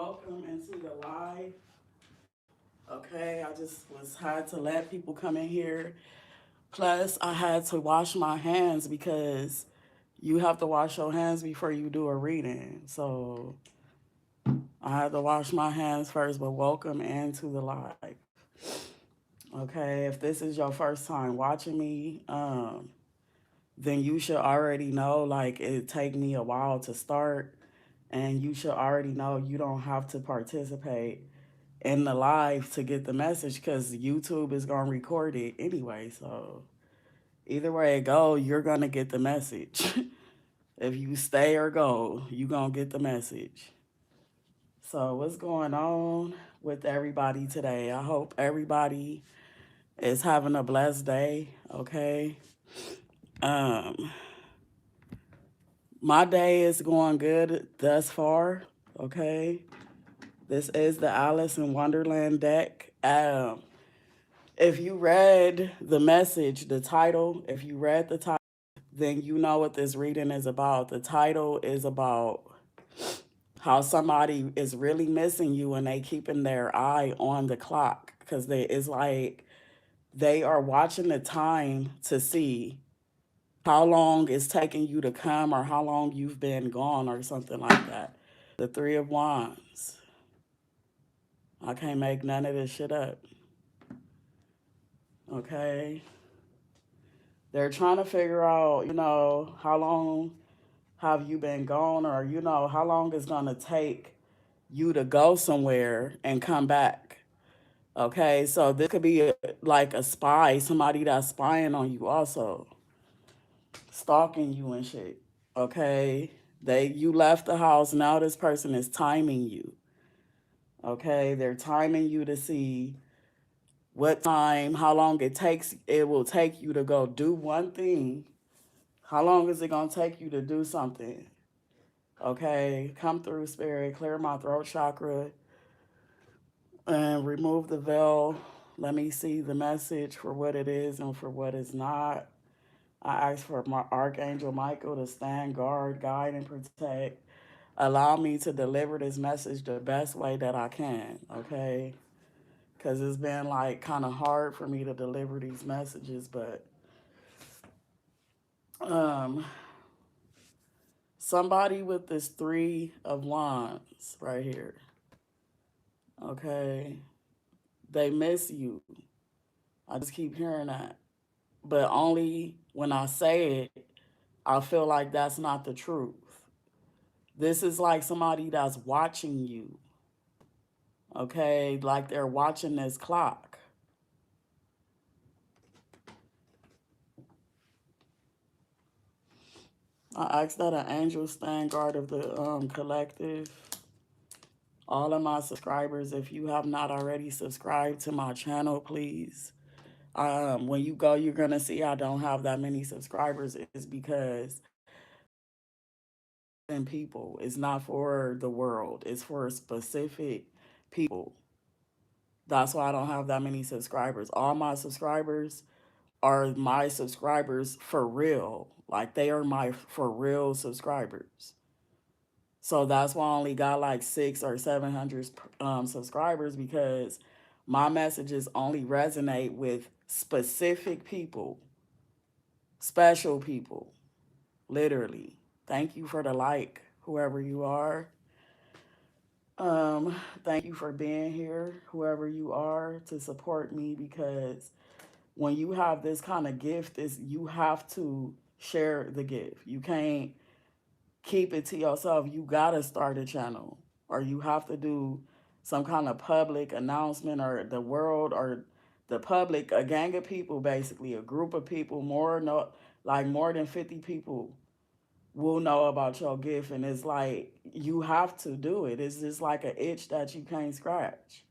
welcome into the live. Okay, I just had to let people come in here. Plus, I had to wash my hands because you have to wash your hands before you do a reading. So I had to wash my hands first, but welcome into the live. Okay, if this is your first time watching me, then you should already know like it take me a while to start, and you should already know you don't have to participate in the live to get the message because YouTube is gonna record it anyway. So either way it go, you're gonna get the message. If you stay or go, you gonna get the message. So what's going on with everybody today? I hope everybody is having a blessed day. Okay. Um, my day is going good thus far. Okay. This is the Alice in Wonderland deck. If you read the message, the title, if you read the title, then you know what this reading is about. The title is about how somebody is really missing you and they keeping their eye on the clock because it's like they are watching the time to see how long it's taking you to come or how long you've been gone or something like that. The Three of Wands. I can't make none of this shit up. Okay. They're trying to figure out, how long have you been gone, or, how long it's going to take you to go somewhere and come back. Okay. So this could be like a spy, somebody that's spying on you also, stalking you and shit. Okay. You left the house. Now this person is timing you. Okay. They're timing you to see what time, how long it will take you to go do one thing. How long is it going to take you to do something? Okay, come through, spirit, clear my throat chakra and remove the veil. Let me see the message for what it is and for what it's not. I ask for my Archangel Michael to stand guard, guide, and protect. Allow me to deliver this message the best way that I can, okay? Because it's been like kind of hard for me to deliver these messages, but um, somebody with this Three of Wands right here, okay? They miss you. I just keep hearing that. But only when I say it, I feel like that's not the truth. This is like somebody that's watching you, okay? Like they're watching this clock. I ask that an angel stand guard of the collective. All of my subscribers, if you have not already subscribed to my channel, please. When you go, you're going to see I don't have that many subscribers. It's because people. It's not for the world. It's for specific people. That's why I don't have that many subscribers. All my subscribers are my subscribers for real. Like they are my for real subscribers. So that's why I only got like 600 or 700 subscribers, because my messages only resonate with specific people, special people, literally. Thank you for the like, whoever you are. Thank you for being here, whoever you are, to support me, because when you have this kind of gift, you have to share the gift. You can't keep it to yourself. You gotta start a channel, or you have to do some kind of public announcement, or the world, or the public, a gang of people, basically a group of people, more than 50 people will know about your gift. And it's like you have to do it. It's just like an itch that you can't scratch.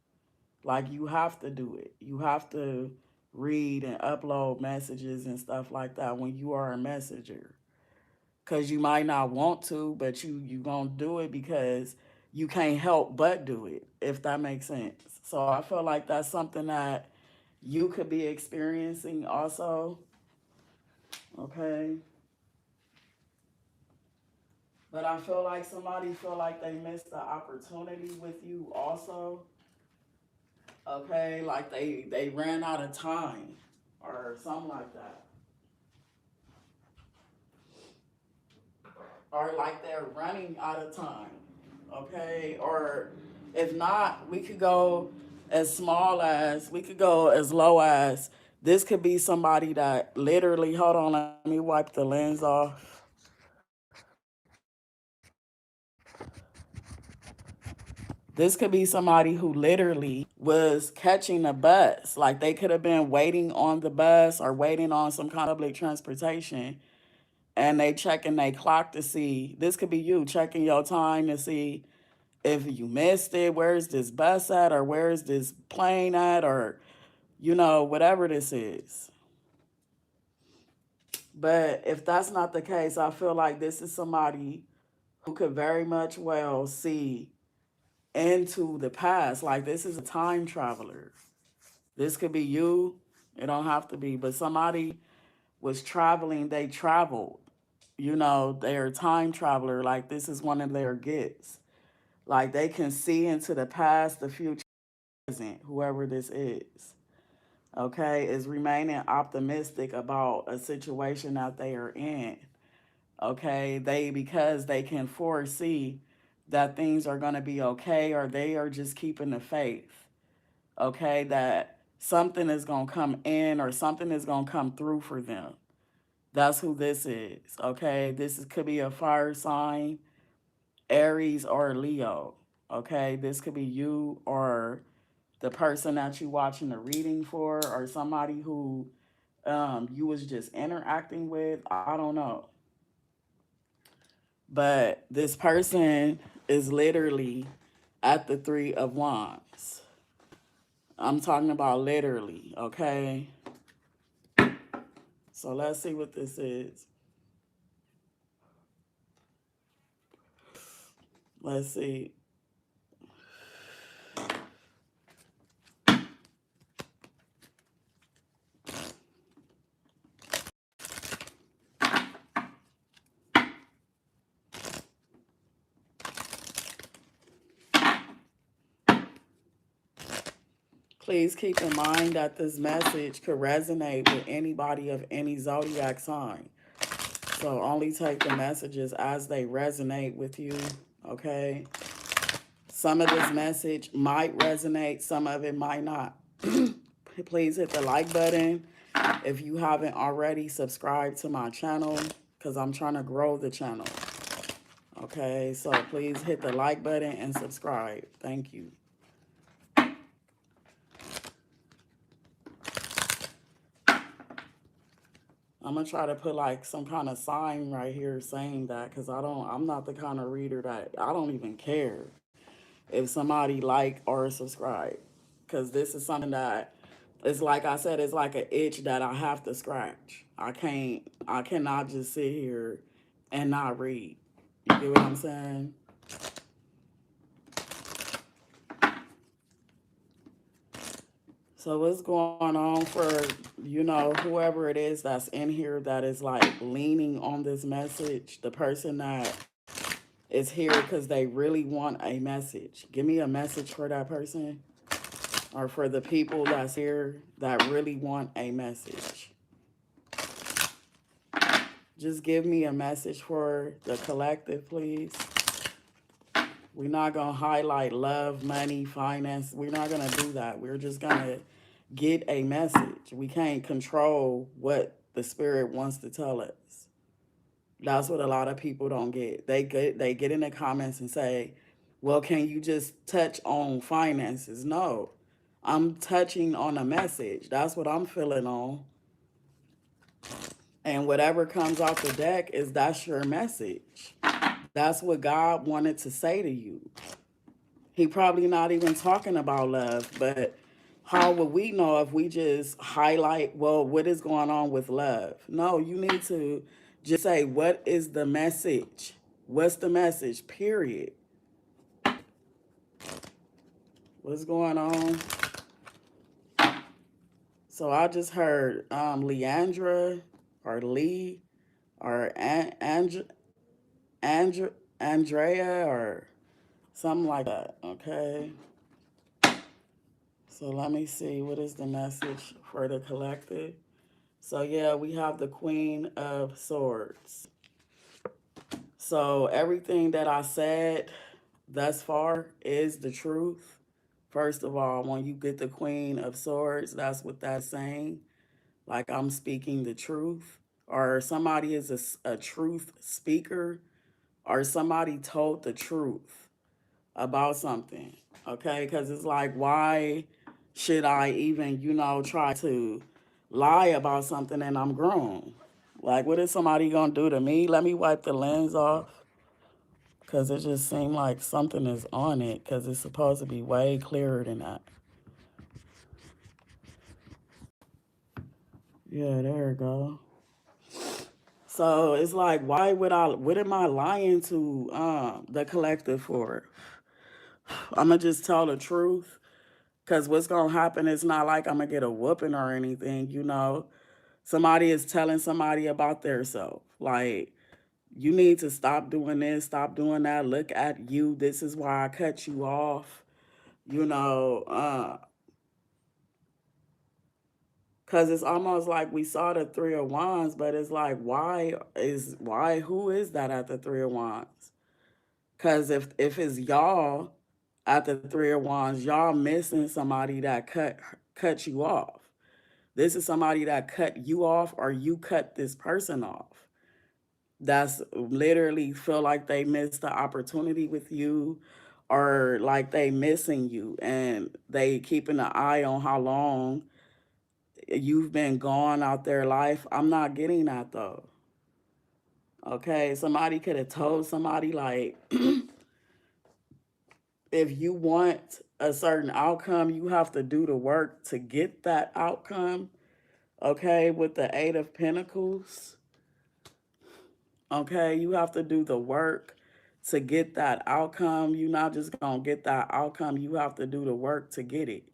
Like you have to do it. You have to read and upload messages and stuff like that when you are a messenger. Cause you might not want to, but you gonna do it because you can't help but do it, if that makes sense. So I feel like that's something that you could be experiencing also. Okay. But I feel like somebody feel like they missed the opportunity with you also. Okay, like they ran out of time or something like that. Or like they're running out of time. Okay? Or if not, we could go as low as this could be somebody that literally, hold on, let me wipe the lens off. This could be somebody who literally was catching a bus. Like they could have been waiting on the bus or waiting on some kind of public transportation, and they checking their clock to see. This could be you checking your time to see if you missed it, where's this bus at, or where's this plane at, or whatever this is. But if that's not the case, I feel like this is somebody who could very much well see into the past. Like this is a time traveler. This could be you. It don't have to be, but somebody was traveling, they traveled. They're a time traveler. Like this is one of their gifts. Like they can see into the past, the future, present, whoever this is remaining optimistic about a situation that they are in. Okay, because they can foresee that things are going to be okay, or they are just keeping the faith. Okay, that something is going to come in or something is going to come through for them. That's who this is. Okay, could be a fire sign, Aries or Leo. Okay, this could be you or the person that you watching the reading for, or somebody who you was just interacting with. I don't know. But this person is literally at the Three of Wands. I'm talking about literally, okay? So let's see what this is. Let's see. Please keep in mind that this message could resonate with anybody of any zodiac sign. So only take the messages as they resonate with you, okay? Some of this message might resonate, some of it might not. Please hit the like button if you haven't already. Subscribe to my channel because I'm trying to grow the channel. Okay, so please hit the like button and subscribe. Thank you. I'm gonna try to put like some kind of sign right here saying that, because I'm not the kind of reader that I don't even care if somebody like or subscribe, because this is something that it's like I said, it's like an itch that I have to scratch. I cannot just sit here and not read. You get what I'm saying? So what's going on for, whoever it is that's in here that is like leaning on this message, the person that is here because they really want a message. Give me a message for that person, or for the people that's here that really want a message. Just give me a message for the collective, please. We're not going to highlight love, money, finance. We're not going to do that. We're just going to get a message. We can't control what the spirit wants to tell us. That's what a lot of people don't get. They get in the comments and say, well, can you just touch on finances? No, I'm touching on a message. That's what I'm feeling on. And whatever comes off the deck that's your message. That's what God wanted to say to you. He probably not even talking about love, but how would we know if we just highlight, well, what is going on with love? No, you need to just say, what is the message? What's the message, period? What's going on? So I just heard Leandra or Lee or Andra. Andrea or something like that. Okay. So let me see. What is the message for the collective? So yeah, we have the Queen of Swords. So everything that I said thus far is the truth. First of all, when you get the Queen of Swords, that's what that's saying. Like I'm speaking the truth, or somebody is a truth speaker, or somebody told the truth about something. Okay, because it's like, why should I even, try to lie about something and I'm grown? Like, what is somebody gonna do to me? Let me wipe the lens off. Because it just seemed like something is on it, because it's supposed to be way clearer than that. Yeah, there we go. So it's like, what am I lying to the collective for? I'm going to just tell the truth. Because what's going to happen is not like I'm going to get a whooping or anything. Somebody is telling somebody about their self. Like, you need to stop doing this, stop doing that. Look at you. This is why I cut you off. You know, Cause it's almost like we saw the Three of Wands, but it's like, who is that at the Three of Wands? Cause if it's y'all at the Three of Wands, y'all missing somebody that cut you off. This is somebody that cut you off, or you cut this person off. That's literally feel like they missed the opportunity with you, or like they missing you, and they keeping an eye on how long you've been gone out their life. I'm not getting that though. Okay, somebody could have told somebody, like, if you want a certain outcome, you have to do the work to get that outcome. Okay, with the Eight of Pentacles. Okay, you have to do the work to get that outcome. You're not just gonna get that outcome. You have to do the work to get it.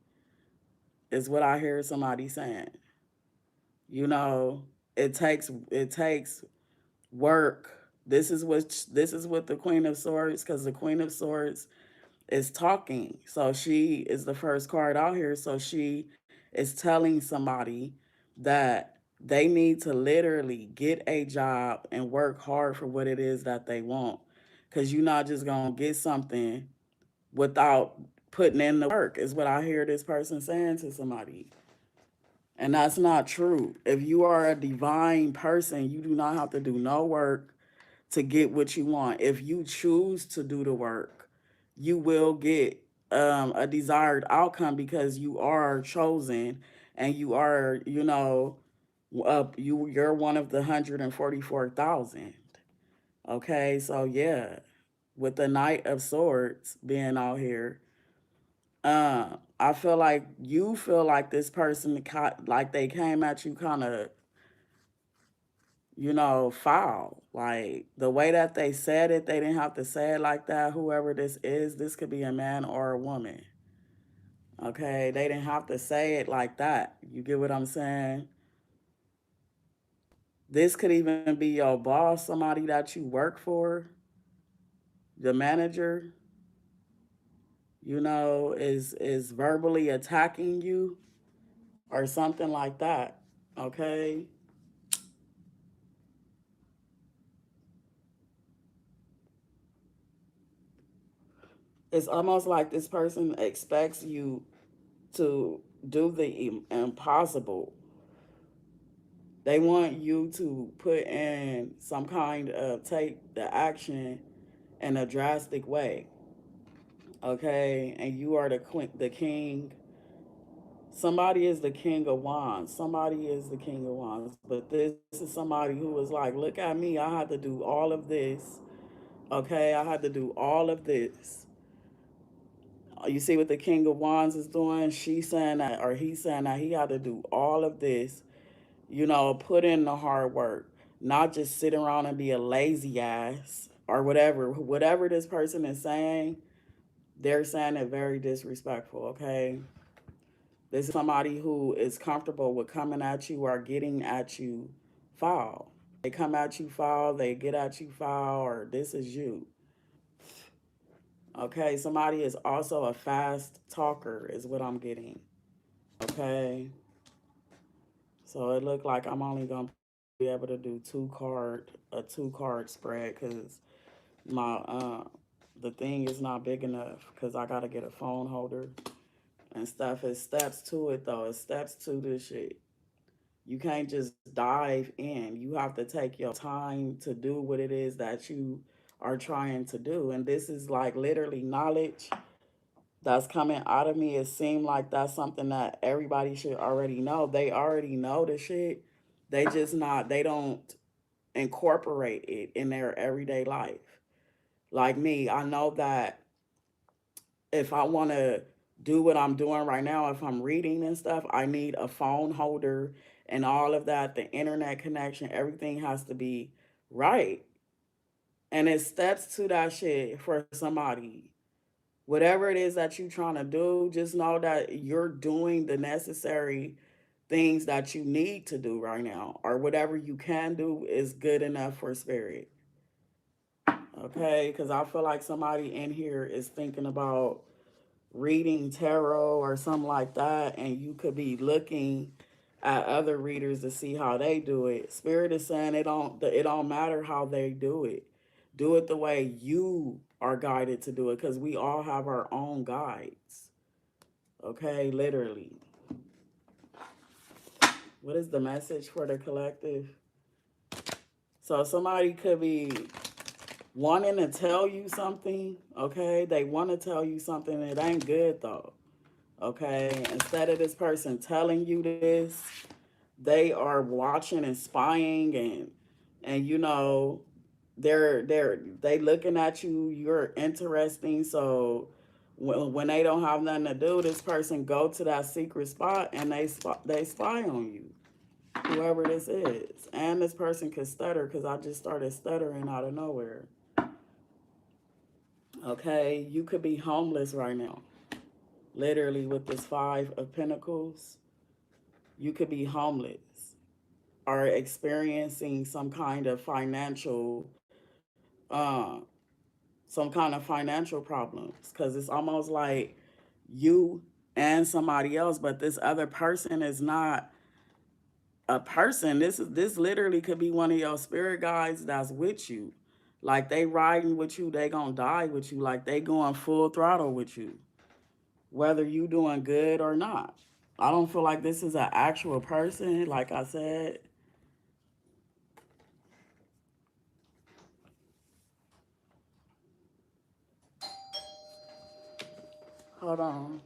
Is what I hear somebody saying. You know, it takes work. This is what the Queen of Swords, because the Queen of Swords is talking. So she is the first card out here. So she is telling somebody that they need to literally get a job and work hard for what it is that they want. Because you're not just gonna get something without putting in the work, is what I hear this person saying to somebody. And that's not true. If you are a divine person, you do not have to do no work to get what you want. If you choose to do the work, you will get a desired outcome, because you are chosen, and you are, you're one of the 144,000. Okay, so yeah, with the Knight of Swords being out here, I feel like you feel like this person, like they came at you kind of, foul. Like the way that they said it, they didn't have to say it like that. Whoever this is, this could be a man or a woman. Okay, they didn't have to say it like that. You get what I'm saying? This could even be your boss, somebody that you work for, the manager, is verbally attacking you or something like that. Okay? It's almost like this person expects you to do the impossible. They want you to put in some kind of, take the action in a drastic way. Okay, and you are the king. Somebody is the king of wands. Somebody is the king of wands. But this is somebody who is like, look at me. I had to do all of this. Okay, I had to do all of this. You see what the king of wands is doing? She's saying that, or he's saying that he had to do all of this, put in the hard work, not just sit around and be a lazy ass or whatever. Whatever this person is saying, they're saying it very disrespectful, okay? This is somebody who is comfortable with coming at you or getting at you foul. They come at you foul, they get at you foul, or this is you. Okay, somebody is also a fast talker, is what I'm getting. Okay, so it looked like I'm only gonna be able to do a 2 card spread because my the thing is not big enough because I gotta get a phone holder and stuff. It steps to it though. It steps to this shit. You can't just dive in. You have to take your time to do what it is that you are trying to do. And this is like literally knowledge that's coming out of me. It seemed like that's something that everybody should already know. They already know the shit. They don't incorporate it in their everyday life. Like me, I know that if I want to do what I'm doing right now, if I'm reading and stuff, I need a phone holder and all of that, the internet connection, everything has to be right. And it steps to that shit for somebody. Whatever it is that you're trying to do, just know that you're doing the necessary things that you need to do right now, or whatever you can do is good enough for spirit. Okay? Because I feel like somebody in here is thinking about reading tarot or something like that, and you could be looking at other readers to see how they do it. Spirit is saying it don't matter how they do it. Do it the way you are guided to do it, because we all have our own guides. Okay, literally. What is the message for the collective? So somebody could be wanting to tell you something, okay? They want to tell you something, it ain't good though. Okay, instead of this person telling you this, they are watching and spying, and they looking at you. You're interesting, so when they don't have nothing to do, this person go to that secret spot and they spy on you, whoever this is. And this person could stutter because I just started stuttering out of nowhere. Okay, you could be homeless right now, literally, with this 5 of Pentacles. You could be homeless or experiencing uh, some kind of financial problems, because it's almost like you and somebody else, but this other person is not a person. This literally could be one of your spirit guides that's with you. Like they riding with you, they gonna die with you. Like they going full throttle with you, whether you doing good or not. I don't feel like this is an actual person, like I said. Hold on.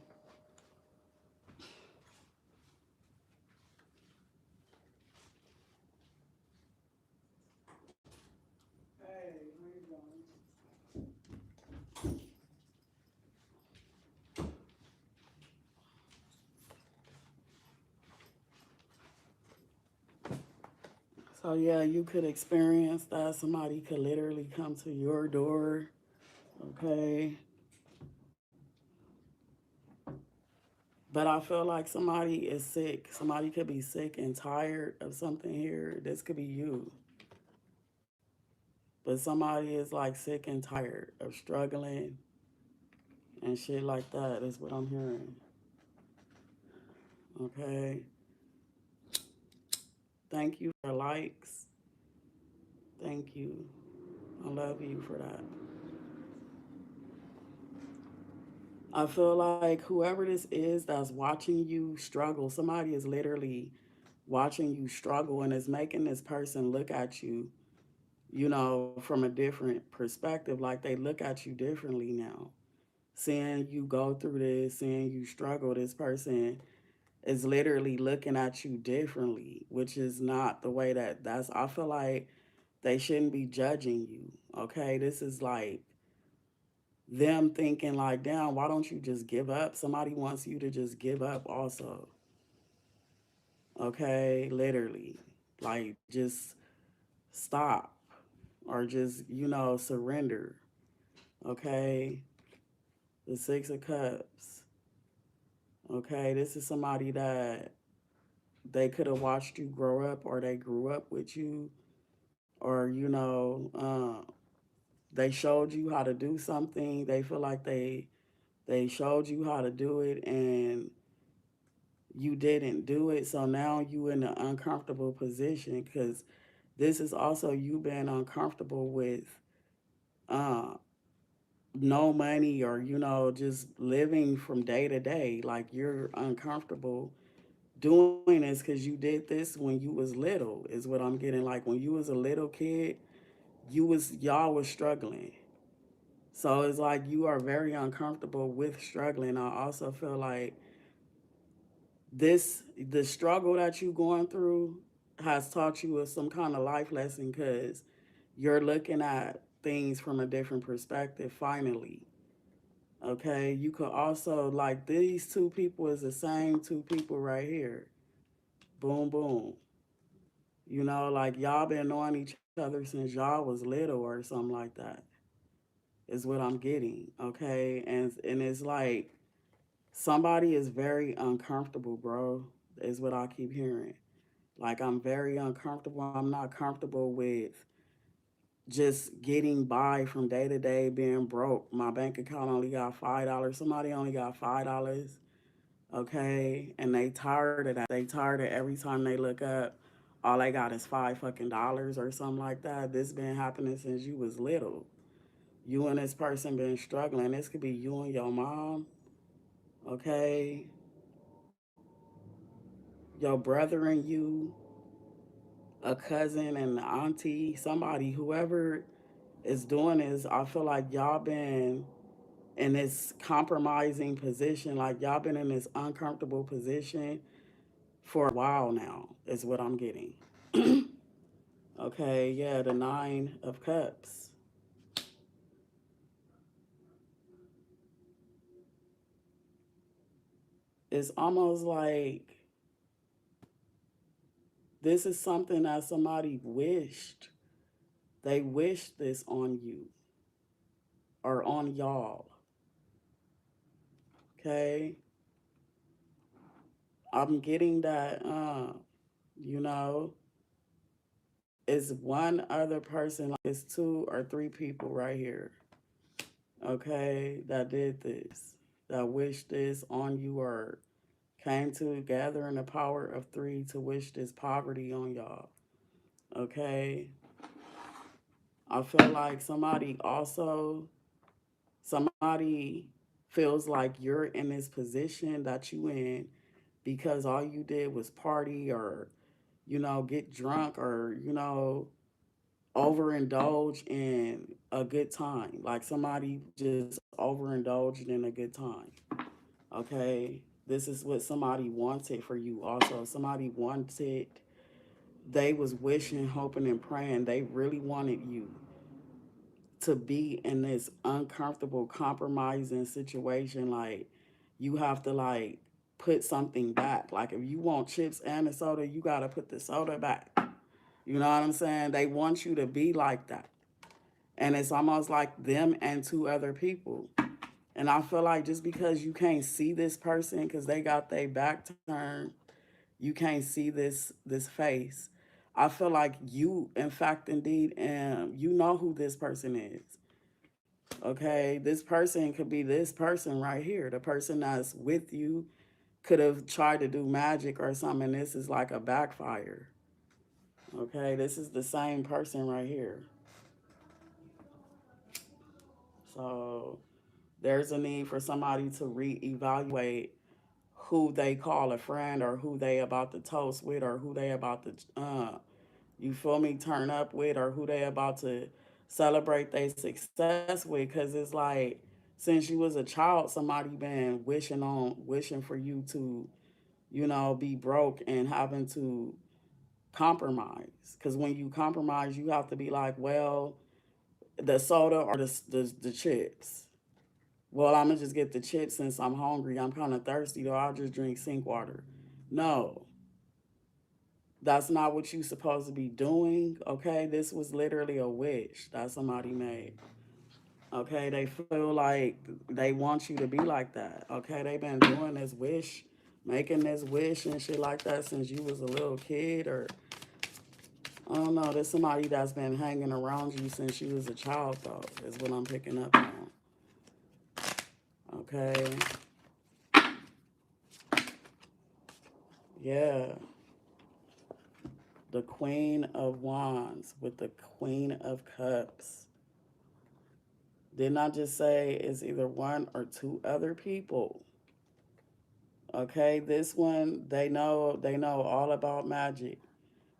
So yeah, you could experience that. Somebody could literally come to your door. Okay. But I feel like somebody is sick. Somebody could be sick and tired of something here. This could be you. But somebody is like sick and tired of struggling and shit like that, is what I'm hearing. Okay. Thank you for likes. Thank you. I love you for that. I feel like whoever this is that's watching you struggle, somebody is literally watching you struggle and is making this person look at you, from a different perspective. Like they look at you differently now. Seeing you go through this, seeing you struggle, this person is literally looking at you differently, which is not the way I feel like they shouldn't be judging you. Okay. This is like them thinking like, damn, why don't you just give up? Somebody wants you to just give up also. Okay, literally. Like just stop or just, surrender. Okay? The 6 of Cups. Okay, this is somebody that they could have watched you grow up, or they grew up with you, or They showed you how to do something. They feel like they showed you how to do it and you didn't do it. So now you in an uncomfortable position because this is also you being uncomfortable with uh, no money or, just living from day to day. Like you're uncomfortable doing this because you did this when you was little is what I'm getting. Like when you was a little kid, y'all was struggling. So it's like you are very uncomfortable with struggling. I also feel like the struggle that you going through has taught you some kind of life lesson because you're looking at things from a different perspective finally. Okay, you could also like these two people is the same two people right here. Boom, boom. Like y'all been knowing each other since y'all was little or something like that. Is what I'm getting. Okay, and it's like somebody is very uncomfortable, bro. Is what I keep hearing. Like I'm very uncomfortable. I'm not comfortable with just getting by from day to day, being broke. My bank account only got $5. Somebody only got $5. Okay, and they tired of that. They tired of every time they look up, all they got is $5 or something like that. This been happening since you was little. You and this person been struggling. This could be you and your mom. Okay, your brother and you, a cousin and auntie, somebody, whoever is doing this. I feel like y'all been in this compromising position, like y'all been in this uncomfortable position for a while now, is what I'm getting. Okay, yeah, the Nine of Cups. It's almost like this is something that somebody wished. They wished this on you or on y'all. Okay, I'm getting that, you know, it's one other person, like it's two or three people right here, okay, that did this, that wished this on you or came together in the power of three to wish this poverty on y'all, okay? I feel like somebody feels like you're in this position that you in because all you did was party or, get drunk or, overindulge in a good time. Like somebody just overindulged in a good time. Okay. This is what somebody wanted for you also. Somebody wanted, they was wishing, hoping, and praying. They really wanted you to be in this uncomfortable, compromising situation. Like you have to like put something back. Like if you want chips and a soda, you gotta put the soda back. You know what I'm saying? They want you to be like that. And it's almost like them and two other people. And I feel like just because you can't see this person because they got their back turned, you can't see this face. I feel like you, in fact, indeed, you know who this person is. Okay, this person could be this person right here. The person that's with you could have tried to do magic or something. This is like a backfire. Okay, this is the same person right here. So there's a need for somebody to reevaluate who they call a friend or who they about to toast with or who they about to you feel me turn up with or who they about to celebrate their success with because it's like since you was a child somebody been wishing for you to be broke and having to compromise because when you compromise you have to be like well the soda or the chips. Well, I'm gonna just get the chips since I'm hungry. I'm kind of thirsty, though. I'll just drink sink water. No, that's not what you're supposed to be doing. Okay, this was literally a wish that somebody made. Okay, they feel like they want you to be like that. Okay, they've been doing this making this wish and shit like that since you was a little kid or I don't know. There's somebody that's been hanging around you since you was a child, though, is what I'm picking up on. Okay. Yeah. The Queen of Wands with the Queen of Cups. Didn't I just say it's either one or two other people? Okay, this one they know all about magic.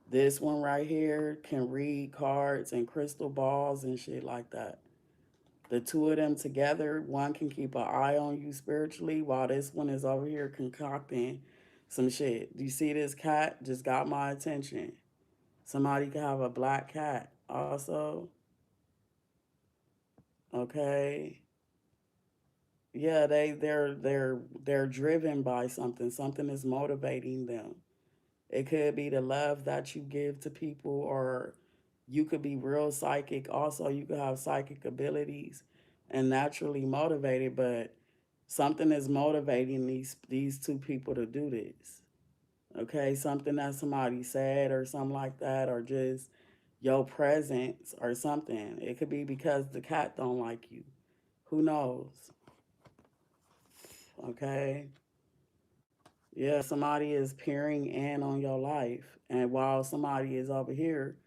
This one right here can read cards and crystal balls and shit like that. The two of them together, one can keep an eye on you spiritually while this one is over here concocting some shit. Do you see this cat? Just got my attention. Somebody could have a black cat also. Okay. Yeah, they're driven by something. Something is motivating them. It could be the love that you give to people, or you could be real psychic. Also, you could have psychic abilities and naturally motivated, but something is motivating these two people to do this. Okay, something that somebody said or something like that, or just your presence or something. It could be because the cat don't like you. Who knows? Okay. Yeah, somebody is peering in on your life, and while somebody is over here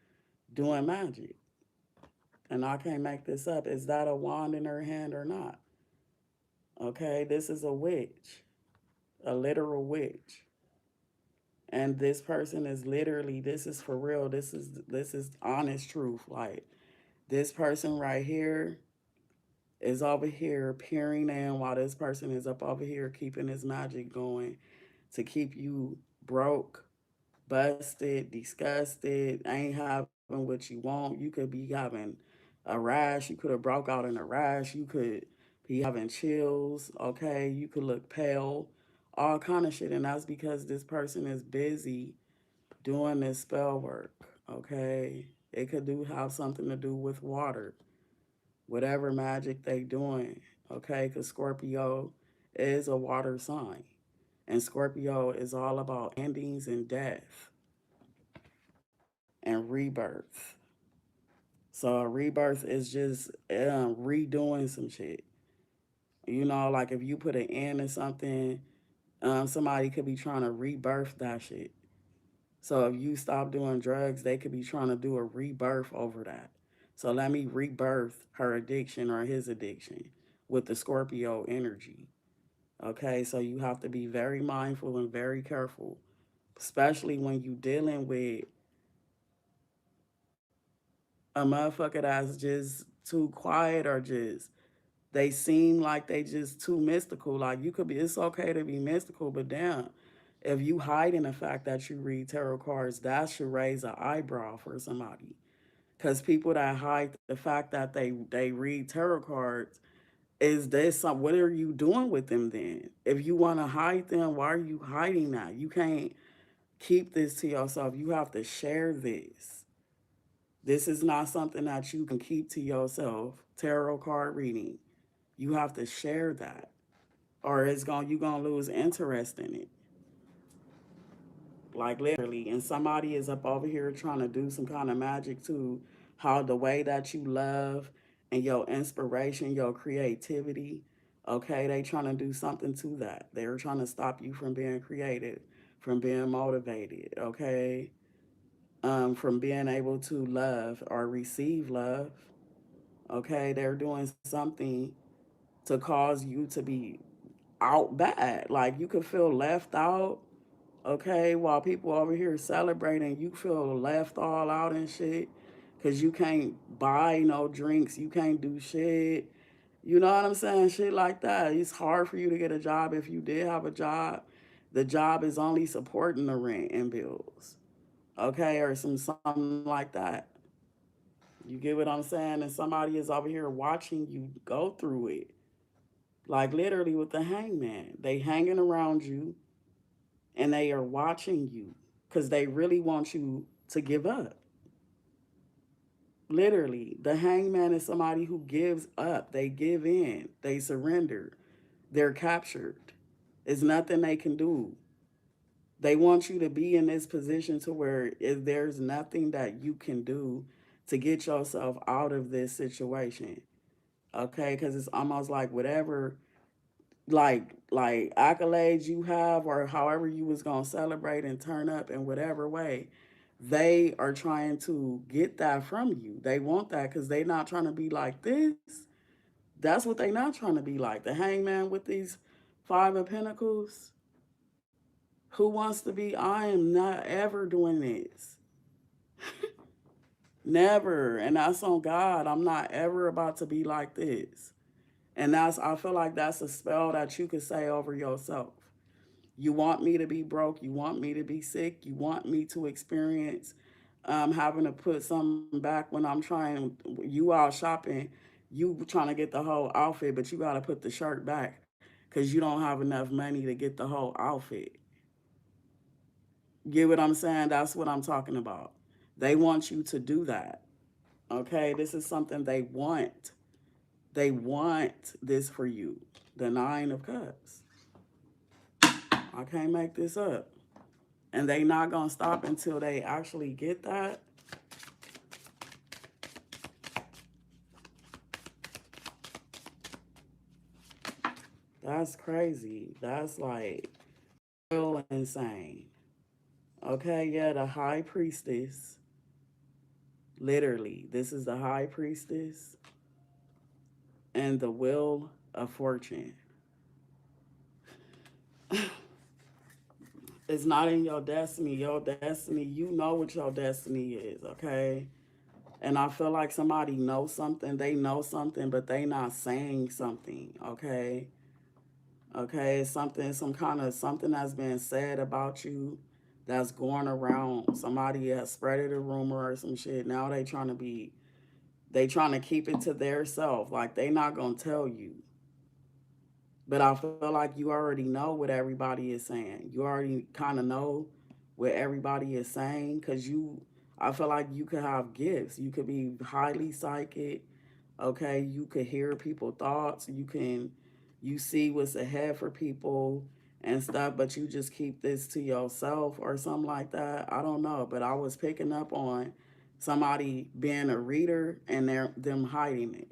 doing magic, and I can't make this up. Is that a wand in her hand or not? Okay, this is a witch, a literal witch, and this person is literally. This is for real. This is honest truth. Like this person right here is over here peering in while this person is up over here keeping his magic going to keep you broke, busted, disgusted, ain't having what you want. You could be having a rash. You could have broke out in a rash. You could be having chills. Okay, you could look pale, all kind of shit, and that's because this person is busy doing this spell work. Okay, it could do have something to do with water, whatever magic they doing. Okay, because Scorpio is a water sign, and Scorpio is all about endings and death and rebirth. So a rebirth is just redoing some shit. You know, like if you put an end to something, somebody could be trying to rebirth that shit. So if you stop doing drugs, they could be trying to do a rebirth over that. So let me rebirth her addiction or his addiction with the Scorpio energy. Okay, so you have to be very mindful and very careful, especially when you dealing with a motherfucker that's just too quiet or just they seem like they just too mystical. Like you could be, it's okay to be mystical, but damn, if you hiding the fact that you read tarot cards, that should raise an eyebrow for somebody. Because people that hide the fact that they read tarot cards, is this some? What are you doing with them then? If you want to hide them, why are you hiding that? You can't keep this to yourself. You have to share this. This is not something that you can keep to yourself. Tarot card reading. You have to share that, or it's going you gonna lose interest in it. Like literally, and somebody is up over here trying to do some kind of magic to how the way that you love and your inspiration, your creativity. Okay, they trying to do something to that. They're trying to stop you from being creative, from being motivated. Okay, from being able to love or receive love. Okay, they're doing something to cause you to be out bad. Like you could feel left out, okay, while people over here celebrating, you feel left all out and shit. Cause you can't buy no drinks, you can't do shit. You know what I'm saying? Shit like that. It's hard for you to get a job if you did have a job. The job is only supporting the rent and bills. Okay, or something like that. You get what I'm saying? And somebody is over here watching you go through it. Like literally with the hangman. They hanging around you and they are watching you because they really want you to give up. Literally, the hangman is somebody who gives up. They give in. They surrender. They're captured. There's nothing they can do. They want you to be in this position to where if there's nothing that you can do to get yourself out of this situation. Okay, because it's almost like whatever like accolades you have or however you was gonna celebrate and turn up in whatever way, they are trying to get that from you. They want that because they not trying to be like this. That's what they not trying to be like. The hangman with these five of pentacles. Who wants to be? I am not ever doing this. Never. And that's on God. I'm not ever about to be like this. And I feel like that's a spell that you could say over yourself. You want me to be broke. You want me to be sick. You want me to experience having to put something back when I'm trying, you out shopping, you trying to get the whole outfit, but you got to put the shirt back because you don't have enough money to get the whole outfit. Get what I'm saying? That's what I'm talking about. They want you to do that. Okay? This is something they want. They want this for you. The Nine of Cups. I can't make this up. And they not going to stop until they actually get that. That's crazy. That's like real insane. Okay, yeah, the High Priestess. Literally, this is the High Priestess and the Wheel of Fortune. It's not in your destiny. Your destiny, you know what your destiny is, okay? And I feel like somebody knows something. They know something, but they not saying something, okay? Okay, something, some kind of something that's been said about you that's going around. Somebody has spreaded a rumor or some shit. Now they trying to keep it to their self. Like they not gonna tell you. But I feel like you already know what everybody is saying. You already kind of know what everybody is saying because I feel like you could have gifts. You could be highly psychic. Okay, you could hear people's thoughts. You see what's ahead for people and stuff, but you just keep this to yourself or something like that. I don't know, but I was picking up on somebody being a reader and them hiding it.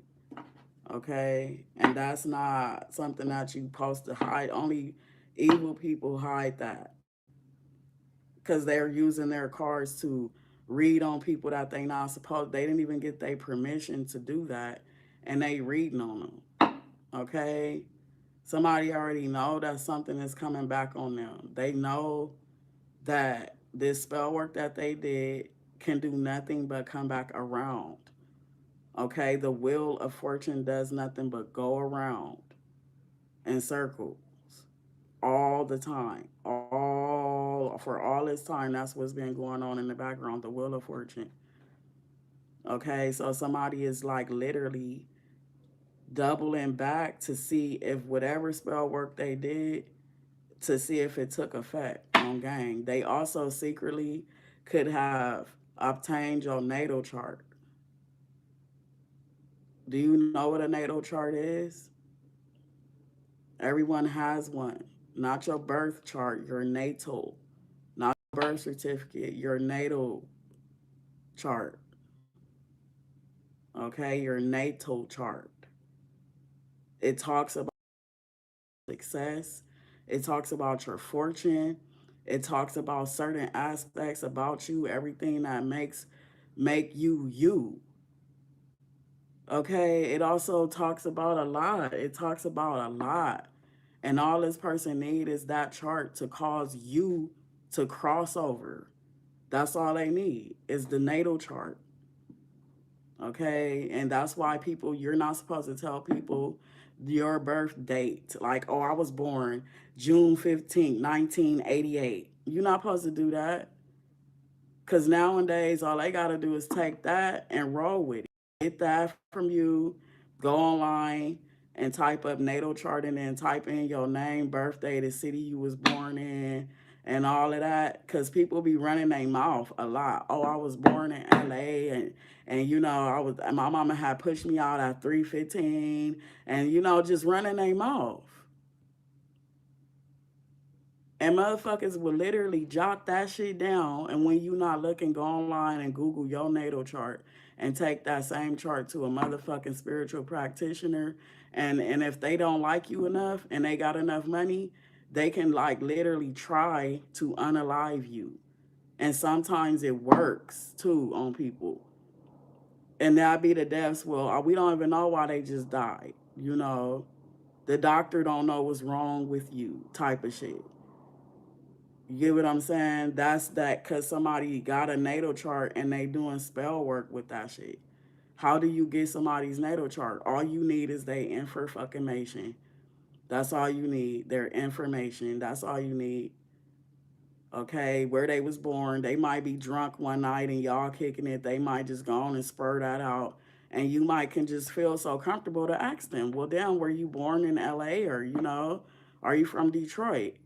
Okay, and that's not something that you supposed to hide. Only evil people hide that because they're using their cards to read on people that they not supposed. They didn't even get their permission to do that, and they reading on them. Okay, somebody already know that something is coming back on them. They know that this spell work that they did can do nothing but come back around. Okay, the wheel of fortune does nothing but go around in circles all the time. All for all this time, that's what's been going on in the background, the wheel of fortune. Okay, so somebody is like literally doubling back to see if whatever spell work they did to see if it took effect on gang. They also secretly could have obtained your natal chart. Do you know what a natal chart is? Everyone has one. Not your birth chart, your natal. Not your birth certificate, your natal chart. Okay, your natal chart. It talks about success. It talks about your fortune. It talks about certain aspects about you, everything that make you you. Okay, it also talks about a lot. It talks about a lot. And all this person need is that chart to cause you to cross over. That's all they need is the natal chart. Okay, and that's why you're not supposed to tell people your birth date. Like, oh, I was born June 15th, 1988. You're not supposed to do that. Because nowadays, all they got to do is take that and roll with it. Get that from you, go online and type up natal chart and then type in your name, birthday, the city you was born in, and all of that. Because people be running their mouth a lot. Oh, I was born in LA and you know, my mama had pushed me out at 3:15 and you know, just running their mouth. And motherfuckers will literally jot that shit down. And when you not looking, go online and Google your natal chart and take that same chart to a motherfucking spiritual practitioner. And if they don't like you enough and they got enough money, they can like literally try to unalive you. And sometimes it works too on people. And that be the deaths. Well, we don't even know why they just died. You know, the doctor don't know what's wrong with you type of shit. You get what I'm saying? That's that because somebody got a natal chart and they doing spell work with that shit. How do you get somebody's natal chart? All you need is their information. That's all you need. Their information. That's all you need. Okay, where they was born. They might be drunk one night and y'all kicking it. They might just go on and spur that out. And you might can just feel so comfortable to ask them, well, damn, were you born in LA or, are you from Detroit?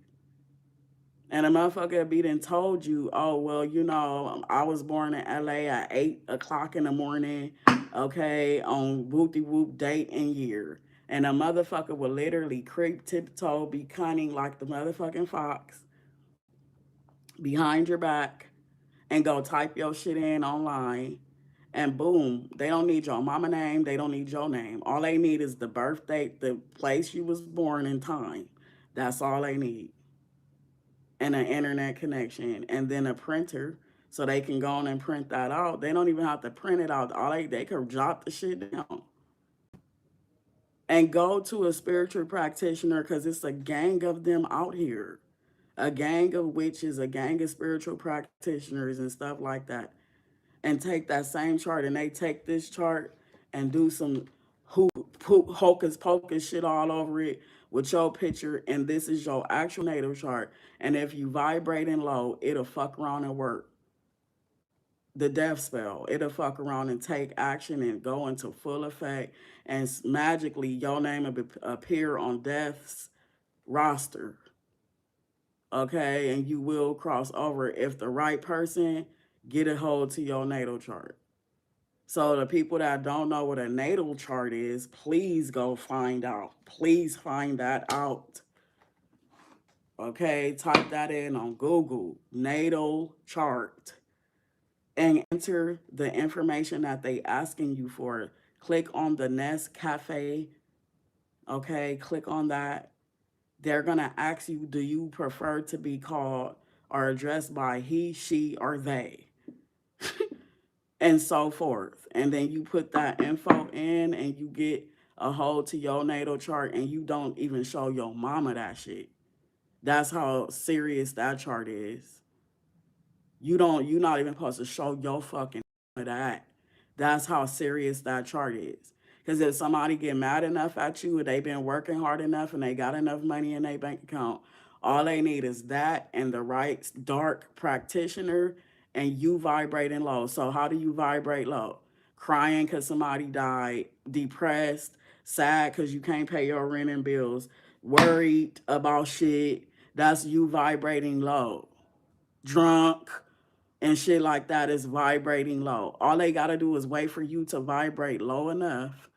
And a motherfucker be done told you, oh, well, I was born in LA at 8 o'clock in the morning, okay, on whoop de whoop date and year. And a motherfucker will literally creep, tiptoe, be cunning like the motherfucking fox behind your back and go type your shit in online. And boom, they don't need your mama name. They don't need your name. All they need is the birth date, the place you was born in time. That's all they need. And an internet connection and then a printer so they can go on and print that out. They don't even have to print it out. All they could jot the shit down and go to a spiritual practitioner because it's a gang of them out here. A gang of witches, a gang of spiritual practitioners and stuff like that. And take that same chart and they take this chart and do some hocus pocus shit all over it with your picture, and this is your actual natal chart. And if you vibrating low, it'll fuck around and work. The death spell, it'll fuck around and take action and go into full effect, and magically your name will appear on death's roster. Okay, and you will cross over if the right person get a hold to your natal chart. So the people that don't know what a natal chart is, please go find out. Please find that out. Okay, type that in on Google, natal chart, and enter the information that they asking you for. Click on the Nest Cafe. Okay, click on that. They're gonna ask you, do you prefer to be called or addressed by he, she, or they? And so forth. And then you put that info in and you get a hold to your natal chart and you don't even show your mama that shit. That's how serious that chart is. You're not even supposed to show your fucking that. That's how serious that chart is. Because if somebody get mad enough at you, or they been working hard enough and they got enough money in their bank account, all they need is that and the right dark practitioner and you vibrating low. So how do you vibrate low? Crying because somebody died, depressed, sad because you can't pay your rent and bills, worried about shit. That's you vibrating low. Drunk, and shit like that is vibrating low. All they gotta do is wait for you to vibrate low enough.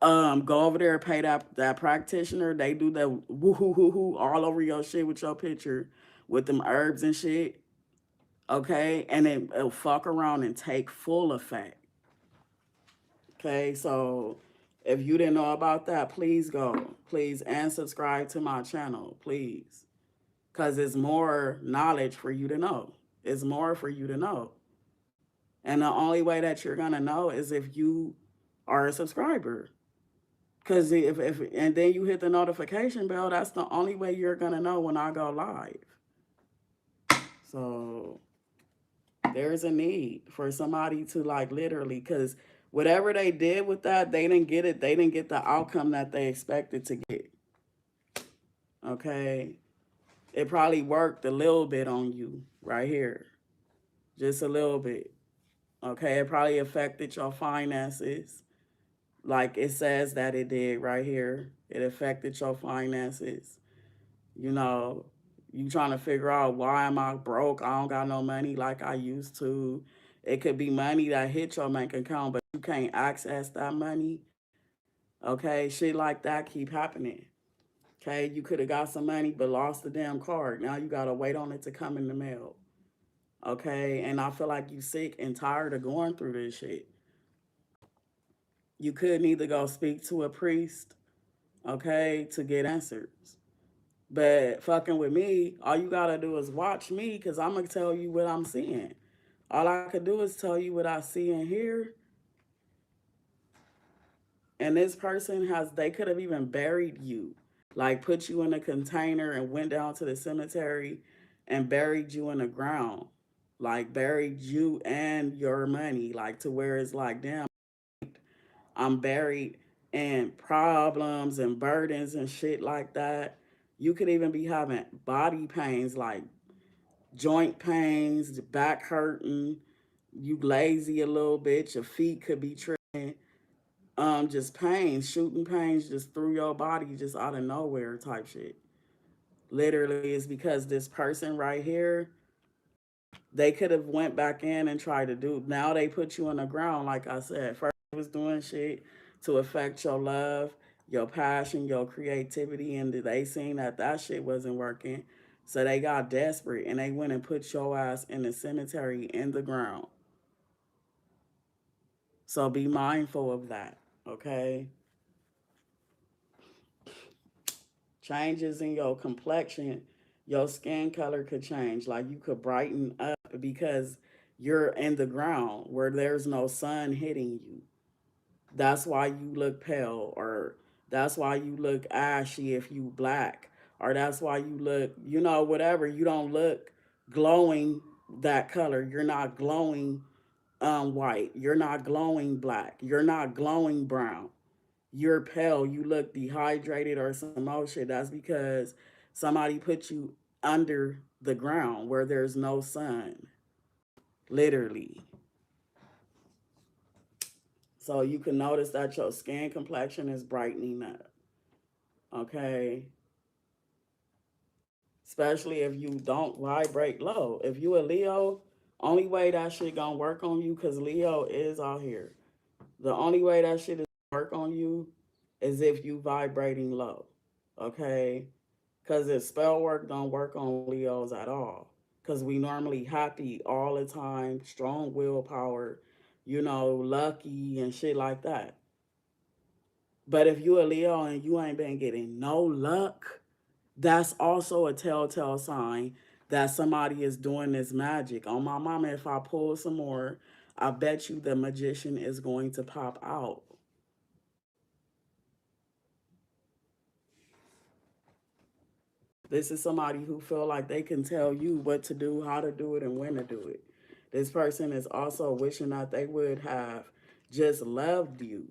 Go over there and pay that practitioner. They do the woo hoo hoo hoo all over your shit with your picture, with them herbs and shit. Okay, and it'll fuck around and take full effect. Okay, so if you didn't know about that, please go, please, and subscribe to my channel, please, because it's more knowledge for you to know. It's more for you to know. And the only way that you're gonna know is if you are a subscriber. Cause if and then you hit the notification bell, that's the only way you're gonna know when I go live. So there's a need for somebody to like literally, cause whatever they did with that, they didn't get it. They didn't get the outcome that they expected to get. Okay. It probably worked a little bit on you right here. Just a little bit. Okay. It probably affected your finances. Like it says that it did right here. It affected your finances. You know, you trying to figure out, why am I broke? I don't got no money like I used to. It could be money that hit your bank account, but you can't access that money. Okay, shit like that keep happening. Okay, you could have got some money but lost the damn card. Now you gotta wait on it to come in the mail. Okay, and I feel like you sick and tired of going through this shit. You could need to go speak to a priest, okay, to get answers. But fucking with me, all you gotta do is watch me, because I'm gonna tell you what I'm seeing. All I could do is tell you what I see and hear. And this person they could have even buried you, like put you in a container and went down to the cemetery and buried you in the ground, like buried you and your money, like to where it's like, damn, I'm buried in problems and burdens and shit like that. You could even be having body pains, like joint pains, back hurting, you lazy a little bit, your feet could be tripping, just pains, shooting pains just through your body, just out of nowhere type shit. Literally, it's because this person right here, they could have went back in and tried to do. Now they put you on the ground, like I said. First, it was doing shit to affect your love, your passion, your creativity, and they seen that that shit wasn't working. So they got desperate and they went and put your ass in the cemetery in the ground. So be mindful of that, okay? Changes in your complexion, your skin color could change. Like you could brighten up because you're in the ground where there's no sun hitting you. That's why you look pale, or that's why you look ashy if you black, or that's why you look, whatever. You don't look glowing that color. You're not glowing white. You're not glowing black. You're not glowing brown. You're pale, you look dehydrated or some more shit. That's because somebody put you under the ground where there's no sun, literally. So you can notice that your skin complexion is brightening up, okay? Especially if you don't vibrate low. If you a Leo, only way that shit gonna work on you, because Leo is out here. The only way that shit is gonna work on you is if you vibrating low, okay? Because the spell work don't work on Leos at all. Because we normally happy all the time, strong willpower, lucky and shit like that. But if you a Leo and you ain't been getting no luck, that's also a telltale sign that somebody is doing this magic. On my mama, if I pull some more, I bet you the magician is going to pop out. This is somebody who feel like they can tell you what to do, how to do it, and when to do it. This person is also wishing that they would have just loved you.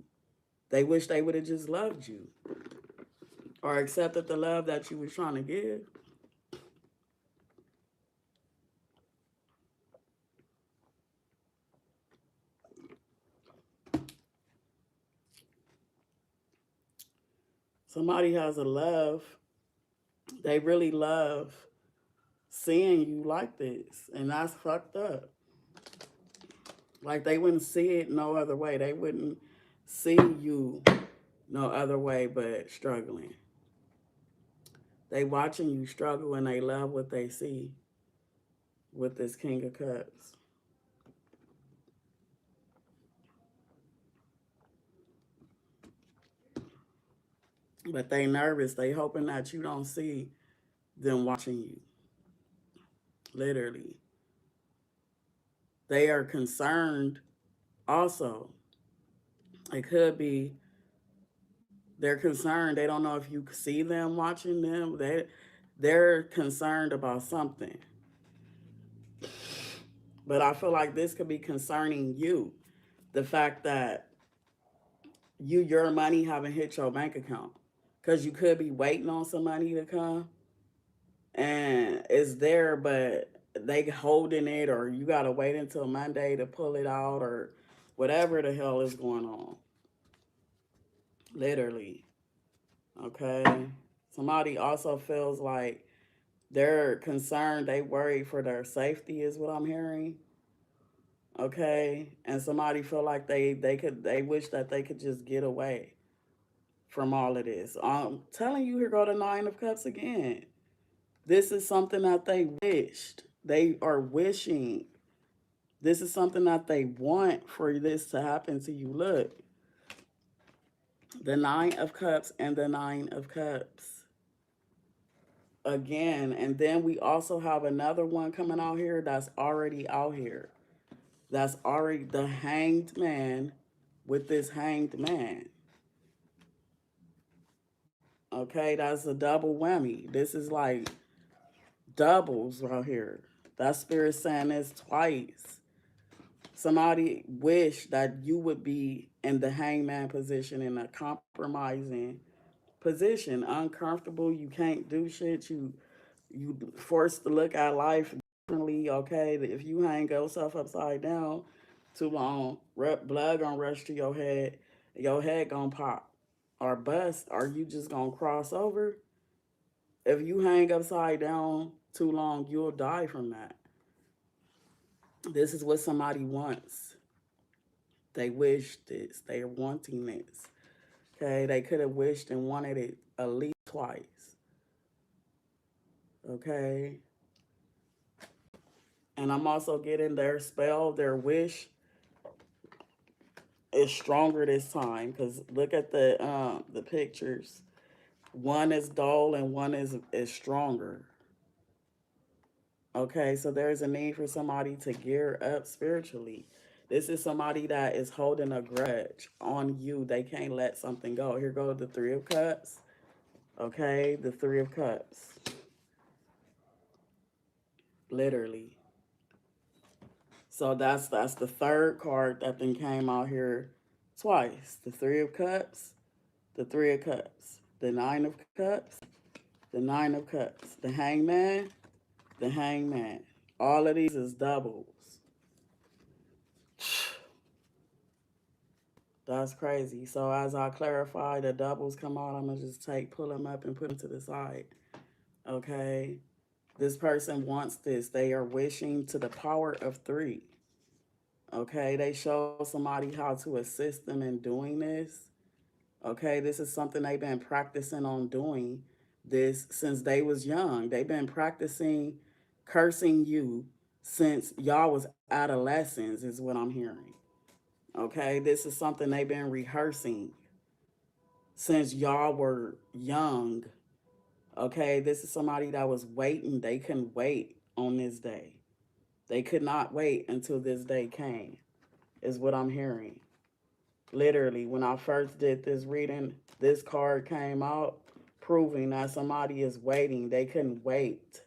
They wish they would have just loved you or accepted the love that you was trying to give. Somebody has a love. They really love seeing you like this, and that's fucked up. Like they wouldn't see it no other way. They wouldn't see you no other way but struggling. They watching you struggle and they love what they see with this King of Cups. But they nervous. They hoping that you don't see them watching you. Literally. They are concerned also. It could be they're concerned. They don't know if you see them watching them. They're concerned about something. But I feel like this could be concerning you. The fact that your money haven't hit your bank account. Because you could be waiting on some money to come and it's there, but they holding it, or you gotta wait until Monday to pull it out, or whatever the hell is going on. Literally. Okay. Somebody also feels like they're concerned, they worry for their safety is what I'm hearing. Okay. And somebody feel like they wish that they could just get away from all of this. I'm telling you, here go the Nine of Cups again. This is something that they wished. They are wishing. This is something that they want for this to happen to you. Look, the Nine of Cups and the Nine of Cups again. And then we also have another one coming out here that's already out here. That's already the Hanged Man with this Hanged Man. Okay, that's a double whammy. This is like doubles right here. That spirit saying this twice. Somebody wish that you would be in the hangman position, in a compromising position, uncomfortable. You can't do shit. You forced to look at life differently. Okay, if you hang yourself upside down too long, blood gonna rush to your head gonna pop or bust. Are you just gonna cross over? If you hang upside down too long, you'll die from that. This is what somebody wants. They wish this. They are wanting this. Okay, they could have wished and wanted it at least twice. Okay. And I'm also getting their spell, their wish is stronger this time. Because look at the pictures. One is dull and one is stronger. Okay, so there's a need for somebody to gear up spiritually. This is somebody that is holding a grudge on you. They can't let something go. Here goes the Three of Cups. Okay, the Three of Cups. Literally. So that's the third card that then came out here twice. The Three of Cups, the Three of Cups, the Nine of Cups, the Nine of Cups, the Hangman, the Hangman. All of these is doubles. That's crazy. So as I clarify, the doubles come out, I'm going to just pull them up and put them to the side. Okay. This person wants this. They are wishing to the power of three. Okay. They show somebody how to assist them in doing this. Okay. This is something they've been practicing on doing this since they was young. They've been practicing cursing you since y'all was adolescents is what I'm hearing. Okay, this is something they've been rehearsing since y'all were young. Okay, this is somebody that was waiting. They couldn't wait on this day. They could not wait until this day came, is what I'm hearing. Literally, when I first did this reading, this card came out proving that somebody is waiting. They couldn't wait.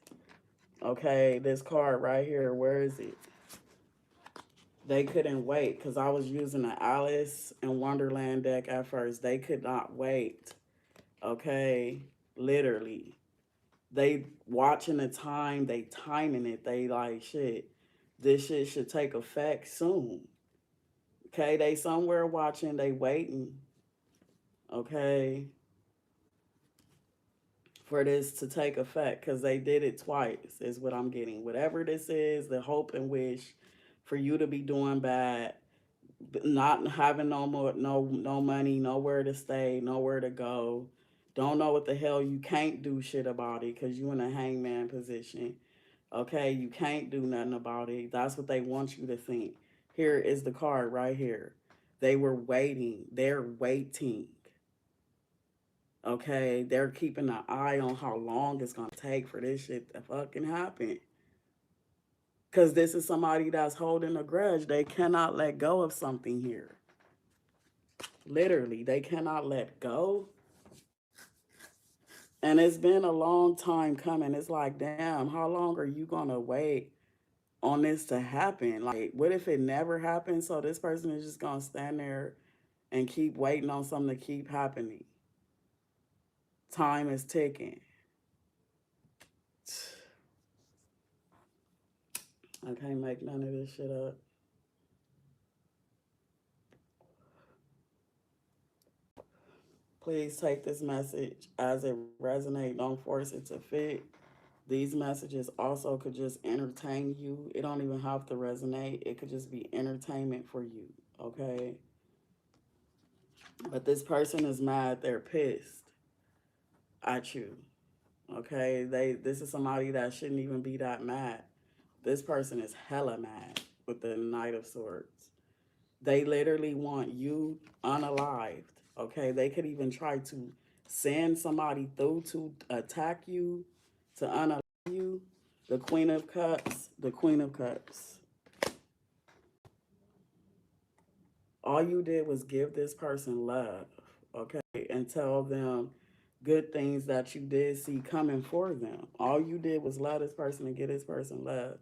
Okay, this card right here, where is it? They couldn't wait because I was using an Alice in Wonderland deck at first. They could not wait. Okay, literally. They watching the time, they timing it. They like, shit, this shit should take effect soon. Okay, they somewhere watching, they waiting. Okay, for this to take effect because they did it twice is what I'm getting. Whatever this is, the hope and wish for you to be doing bad, not having no money, nowhere to stay, nowhere to go, don't know what the hell, you can't do shit about it because you in a hangman position. Okay, you can't do nothing about it. That's what they want you to think. Here is the card right here. They were waiting. They're waiting. Okay, they're keeping an eye on how long it's gonna take for this shit to fucking happen. Because this is somebody that's holding a grudge. They cannot let go of something here. Literally, they cannot let go. And it's been a long time coming. It's like, damn, how long are you going to wait on this to happen? Like, what if it never happens? So this person is just going to stand there and keep waiting on something to keep happening. Time is ticking. I can't make none of this shit up. Please take this message as it resonates. Don't force it to fit. These messages also could just entertain you. It don't even have to resonate. It could just be entertainment for you, okay? But this person is mad. They're pissed at you. Okay, this is somebody that shouldn't even be that mad. This person is hella mad with the Knight of Swords. They literally want you unalived. Okay, they could even try to send somebody through to attack you, to unalive you. The Queen of Cups, the Queen of Cups. All you did was give this person love, okay, and tell them good things that you did see coming for them. All you did was love this person and give this person love.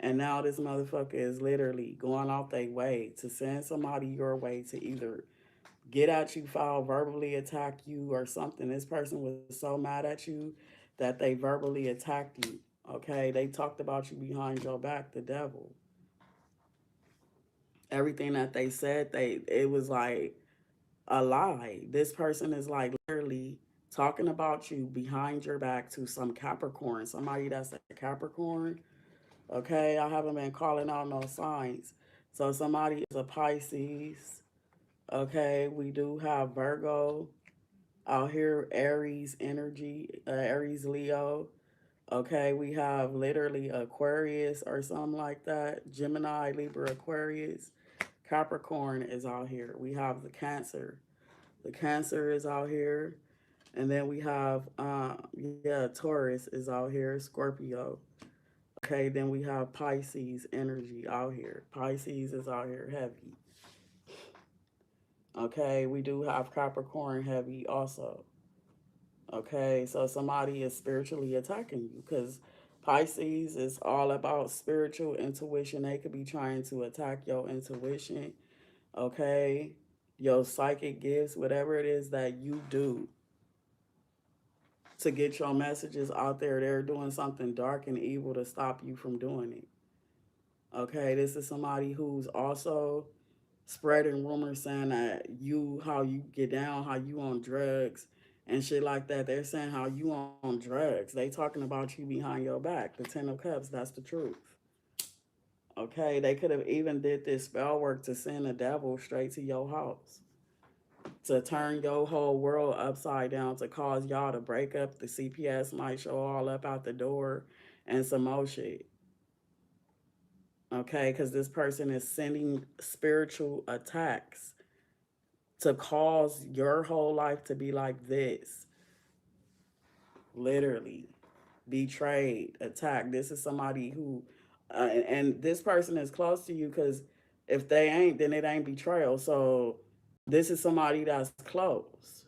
And now this motherfucker is literally going off their way to send somebody your way to either get at you foul, verbally attack you or something. This person was so mad at you that they verbally attacked you. Okay, they talked about you behind your back, the devil. Everything that they said, it was like a lie. This person is like literally talking about you behind your back to some Capricorn, somebody that's a Capricorn. Okay, I haven't been calling out no signs. So somebody is a Pisces. Okay, we do have Virgo out here, Aries energy, Aries Leo. Okay, we have literally Aquarius or something like that. Gemini, Libra, Aquarius. Capricorn is out here. We have the Cancer. The Cancer is out here. And then we have, yeah, Taurus is out here. Scorpio. Okay, then we have Pisces energy out here. Pisces is out here heavy. Okay, we do have Capricorn heavy also. Okay, so somebody is spiritually attacking you because Pisces is all about spiritual intuition. They could be trying to attack your intuition, okay? Your psychic gifts, whatever it is that you do to get your messages out there, they're doing something dark and evil to stop you from doing it. Okay, this is somebody who's also spreading rumors saying that how you get down, how you on drugs and shit like that. They're saying how you on drugs. They talking about you behind your back. The Ten of Cups, that's the truth. Okay, they could have even did this spell work to send a devil straight to your house, to turn your whole world upside down, to cause y'all to break up. The CPS might show all up out the door and some more shit. Okay, because this person is sending spiritual attacks to cause your whole life to be like this. Literally, betrayed, attacked. This is somebody who, and this person is close to you because if they ain't, then it ain't betrayal. So this is somebody that's close,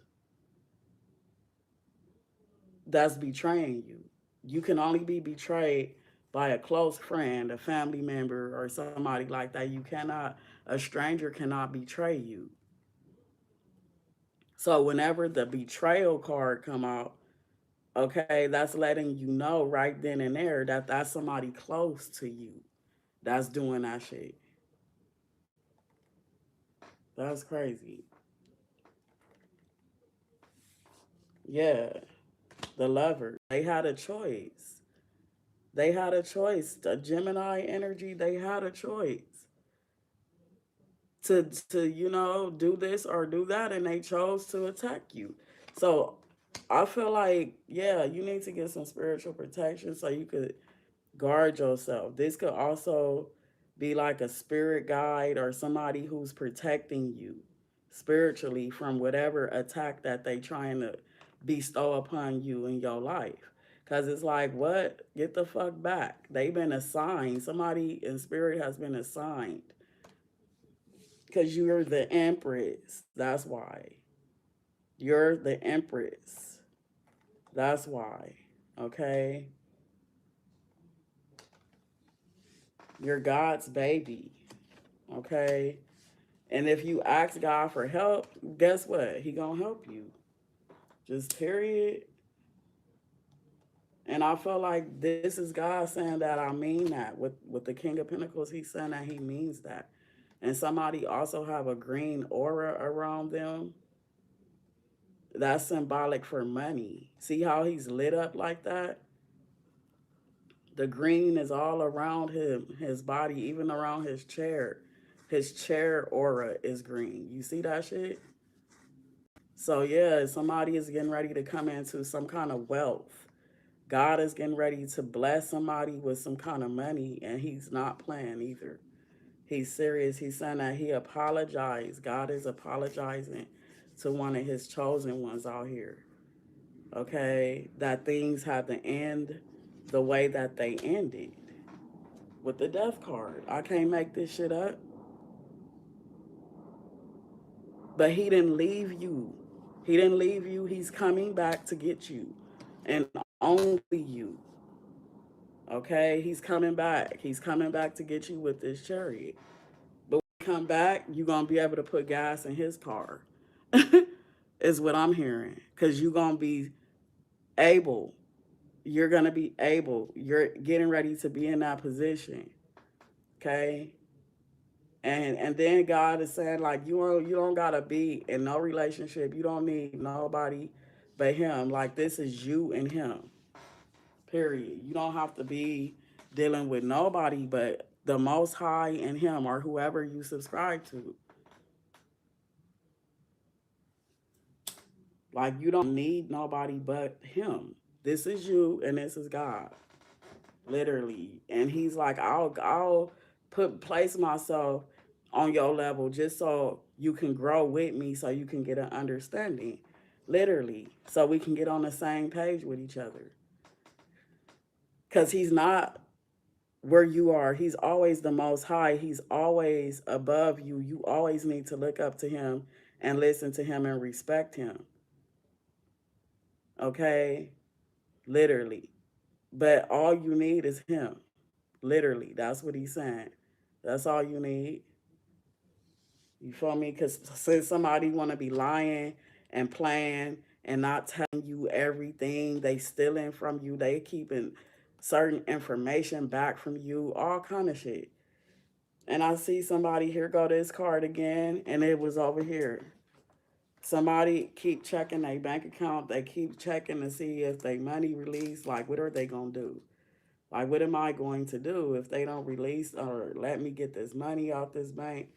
that's betraying you. You can only be betrayed by a close friend, a family member, or somebody like that. You cannot, a stranger cannot betray you. So whenever the betrayal card come out, okay, that's letting you know right then and there that that's somebody close to you that's doing that shit. That's crazy. Yeah, the lover. They had a choice. They had a choice. The Gemini energy, they had a choice to do this or do that, and they chose to attack you. So I feel like, yeah, you need to get some spiritual protection so you could guard yourself. This could also be like a spirit guide or somebody who's protecting you spiritually from whatever attack that they trying to bestow upon you in your life. Cause it's like, what? Get the fuck back. They've been assigned. Somebody in spirit has been assigned. Cause you're the empress. That's why. You're the empress. That's why. Okay? You're God's baby. Okay? And if you ask God for help, guess what? He gonna help you. Just period. And I feel like this is God saying that I mean that. With the King of Pentacles, he's saying that he means that. And somebody also have a green aura around them. That's symbolic for money. See how he's lit up like that? The green is all around him, his body, even around his chair. His chair aura is green. You see that shit? So yeah, somebody is getting ready to come into some kind of wealth. God is getting ready to bless somebody with some kind of money, and he's not playing either. He's serious. He's saying that he apologized. God is apologizing to one of his chosen ones out here. Okay? That things had to end the way that they ended with the death card. I can't make this shit up. But he didn't leave you. He didn't leave you. He's coming back to get you. And only you. Okay? He's coming back. He's coming back to get you with this chariot. But when you come back, you're going to be able to put gas in his car, is what I'm hearing. Because you're going to be able. You're going to be able. You're getting ready to be in that position. Okay? And then God is saying, like, you don't gotta be in no relationship. You don't need nobody but him. Like, this is you and him. Period. You don't have to be dealing with nobody but the most high and him, or whoever you subscribe to. Like, you don't need nobody but him. This is you and this is God. Literally. And he's like, I'll place myself on your level just so you can grow with me, so you can get an understanding. Literally. So we can get on the same page with each other. Because he's not where you are. He's always the most high. He's always above you. You always need to look up to him and listen to him and respect him. Okay? Literally. But all you need is him. Literally. That's what he's saying. That's all you need. You feel me? Because since somebody want to be lying and playing and not telling you everything, they stealing from you, they keeping certain information back from you, all kind of shit. And I see somebody, here go this card again, and it was over here. Somebody keep checking their bank account. They keep checking to see if they money released. Like, what are they going to do? Like, what am I going to do if they don't release or let me get this money out this bank?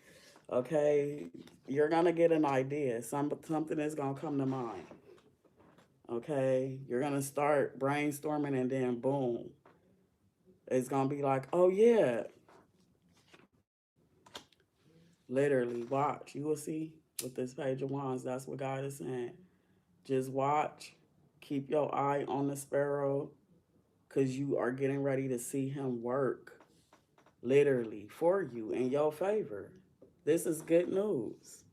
Okay, you're gonna get an idea. Something is gonna come to mind. Okay, you're gonna start brainstorming, and then boom, it's gonna be like, oh yeah, literally. Watch, you will see with this page of wands. That's what God is saying. Just watch. Keep your eye on the sparrow, cause you are getting ready to see him work, literally for you in your favor. This is good news.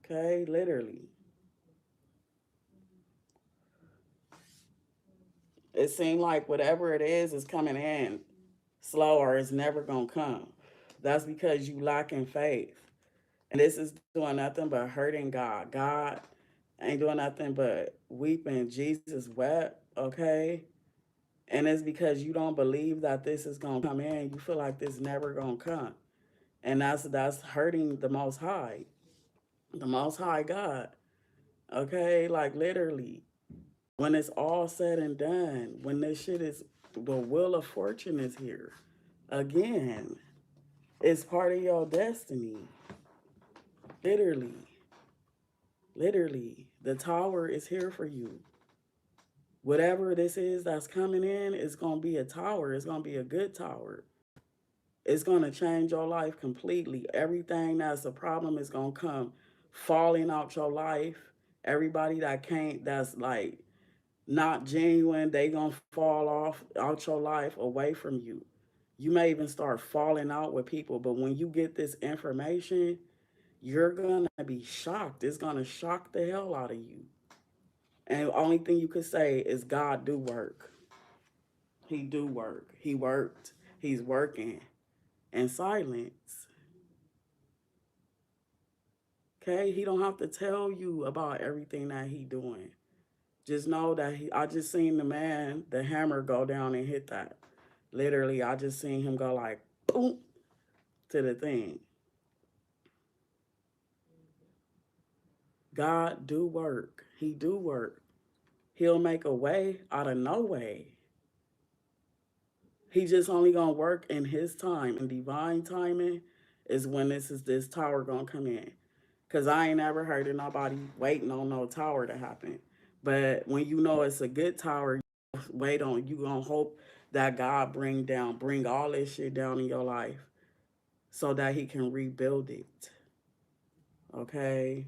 Okay, literally. It seemed like whatever it is coming in slow, or it's never gonna come. That's because you lacking faith. And this is doing nothing but hurting God. God ain't doing nothing but weeping. Jesus wept, okay? And it's because you don't believe that this is gonna come in. You feel like this never gonna come. And that's hurting the most high. The most high God. Okay? Like literally. When it's all said and done, when this shit is, the wheel of fortune is here again, it's part of your destiny. Literally. Literally. The tower is here for you. Whatever this is that's coming in, it's going to be a tower. It's going to be a good tower. It's going to change your life completely. Everything that's a problem is going to come falling out your life. Everybody that can't, that's like not genuine, they gonna fall off out your life, away from you. You may even start falling out with people, but when you get this information, you're gonna be shocked. It's gonna shock the hell out of you. And the only thing you could say is God do work. He do work. He worked. He's working in silence. Okay? He don't have to tell you about everything that he doing. Just know that I just seen the hammer go down and hit that. Literally, I just seen him go like, boom, to the thing. God do work. He do work. He'll make a way out of no way. He just only gonna work in his time. And divine timing is when this tower gonna come in. Because I ain't ever heard of nobody waiting on no tower to happen. But when you know it's a good tower, wait on, you gonna hope that God bring all this shit down in your life so that he can rebuild it. Okay?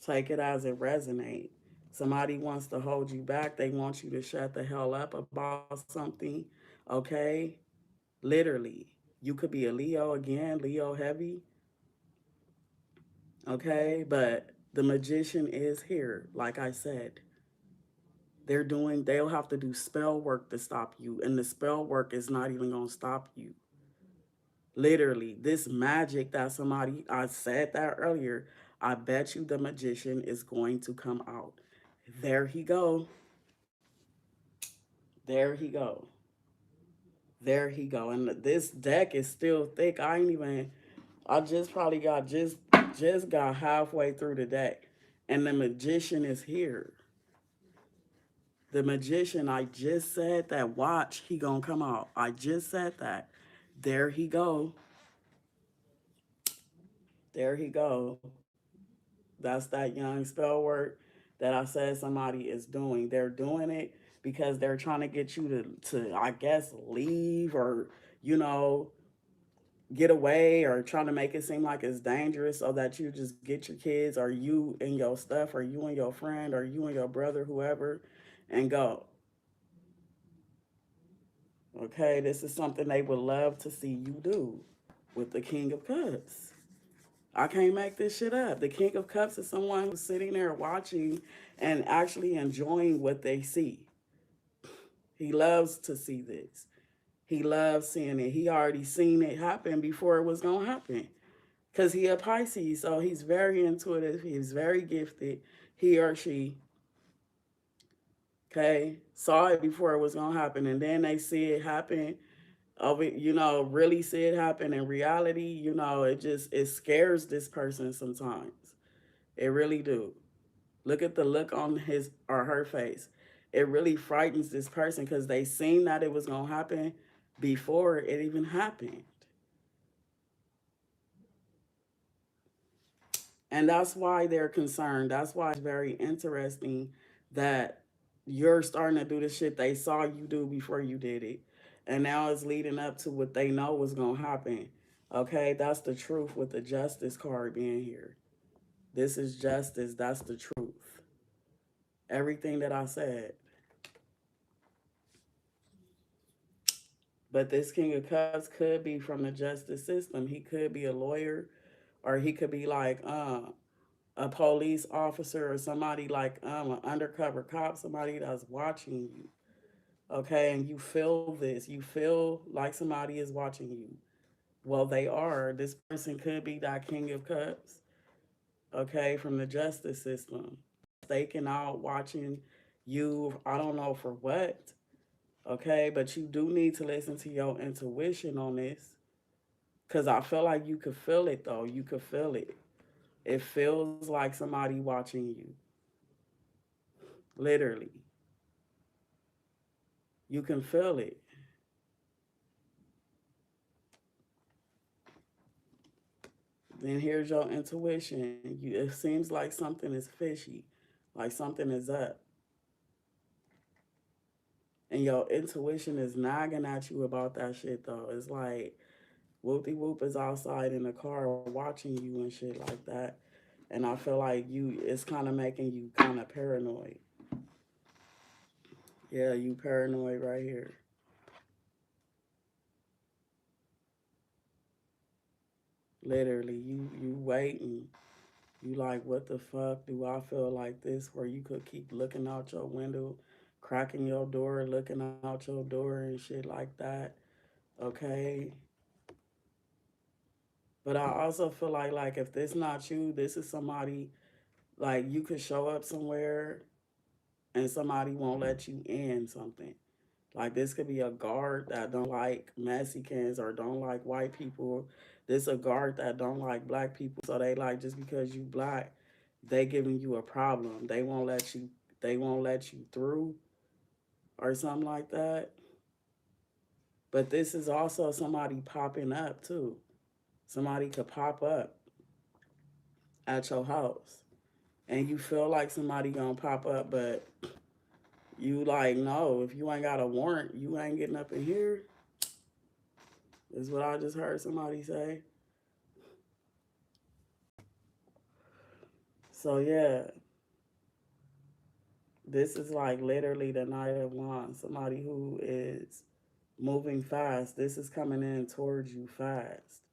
Take it as it resonates. Somebody wants to hold you back. They want you to shut the hell up about something. Okay? Literally. You could be a Leo again, Leo heavy. Okay? But the magician is here, like I said. They'll have to do spell work to stop you. And the spell work is not even going to stop you. Literally, this magic that somebody, I said that earlier, I bet you the magician is going to come out. There he go. There he go. There he go. And this deck is still thick. I just probably just got halfway through the deck. And the magician is here. The magician, I just said that. Watch, he gonna come out. I just said that. There he go. There he go. That's that young spell work that I said somebody is doing. They're doing it because they're trying to get you to I guess leave or you know get away or trying to make it seem like it's dangerous so that you just get your kids or you and your stuff or you and your friend or you and your brother whoever and go. Okay, this is something they would love to see you do with the King of Cups. I can't make this shit up. The King of Cups is someone who's sitting there watching and actually enjoying what they see. He loves to see this. He loves seeing it. He already seen it happen before it was gonna happen. Cause he a Pisces, so he's very intuitive. He's very gifted. He or she, okay, saw it before it was gonna happen, and then they see it happen of it, really see it happen in reality, it scares this person sometimes. It really do. Look at the look on his or her face. It really frightens this person because they seen that it was gonna happen before it even happened. And that's why they're concerned. That's why it's very interesting that you're starting to do the shit they saw you do before you did it. And now it's leading up to what they know was going to happen. Okay, that's the truth with the justice card being here. This is justice. That's the truth. Everything that I said. But this King of Cups could be from the justice system. He could be a lawyer, or he could be like a police officer or somebody like an undercover cop, somebody that's watching you. Okay, and you feel this. You feel like somebody is watching you. Well, they are. This person could be that King of Cups, okay, from the justice system. Staking out, watching you, I don't know for what, okay, but you do need to listen to your intuition on this because I feel like you could feel it though. You could feel it. It feels like somebody watching you, literally. You can feel it. Then here's your intuition. It seems like something is fishy, like something is up. And your intuition is nagging at you about that shit though. It's like whoopty whoop is outside in the car watching you and shit like that. And I feel like it's kind of making you kind of paranoid. Yeah, you paranoid right here. Literally, you waiting. You like, what the fuck do I feel like this? Where you could keep looking out your window, cracking your door, looking out your door and shit like that. Okay. But I also feel like if this not you, this is somebody like you could show up somewhere and somebody won't let you in something. Like this could be a guard that don't like Mexicans or don't like white people. This a guard that don't like black people. So they like just because you black, they giving you a problem. They won't let you through or something like that. But this is also somebody popping up too. Somebody could pop up. at your house. And you feel like somebody gonna pop up, but you like, no, if you ain't got a warrant, you ain't getting up in here. Is what I just heard somebody say. So yeah, this is like literally the Knight of Wands. Somebody who is moving fast. This is coming in towards you fast.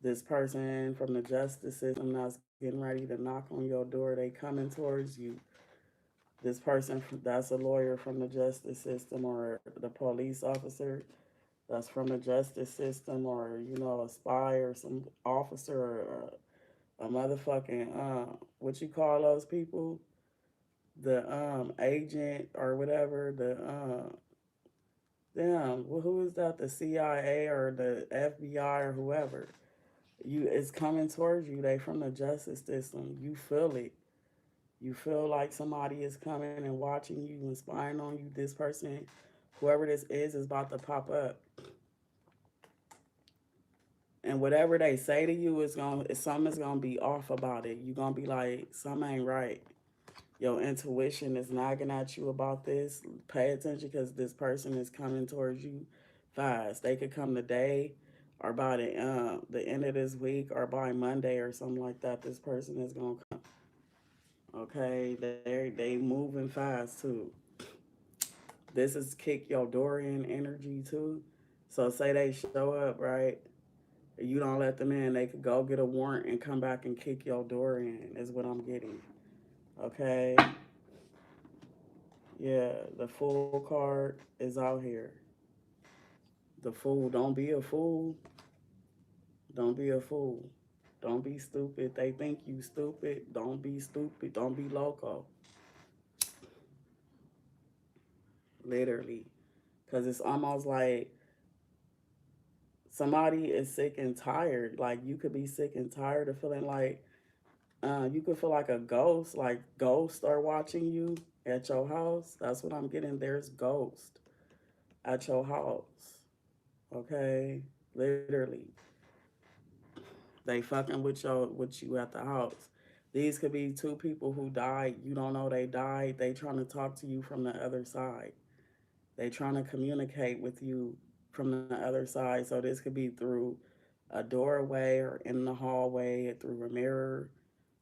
This person from the justice system that's getting ready to knock on your door, they coming towards you. This person that's a lawyer from the justice system, or the police officer that's from the justice system, or a spy or some officer, or a motherfucking what you call those people, the agent or whatever, the damn, well, who is that, the CIA or the FBI or whoever, you it's coming towards you. They from the justice system. You feel it. You feel like somebody is coming and watching you and spying on you. This person, whoever this is about to pop up. And whatever they say to you is something's gonna be off about it. You're gonna be like, something ain't right. Your intuition is nagging at you about this. Pay attention, because this person is coming towards you fast. They could come today, or by the end of this week, or by Monday or something like that. This person is gonna come. Okay, they moving fast too. This is kick your door in energy too. So say they show up, right? You don't let them in, they could go get a warrant and come back and kick your door in, is what I'm getting. Okay? Yeah, the Fool card is out here. The Fool, don't be a fool. Don't be a fool. Don't be stupid. They think you stupid. Don't be stupid. Don't be loco. Literally. Because it's almost like somebody is sick and tired. Like, you could be sick and tired of feeling like, you could feel like a ghost, like ghosts are watching you at your house. That's what I'm getting. There's ghosts at your house. Okay? Literally. They fucking with you at the house. These could be two people who died. You don't know they died. They trying to talk to you from the other side. They trying to communicate with you from the other side. So this could be through a doorway, or in the hallway, through a mirror,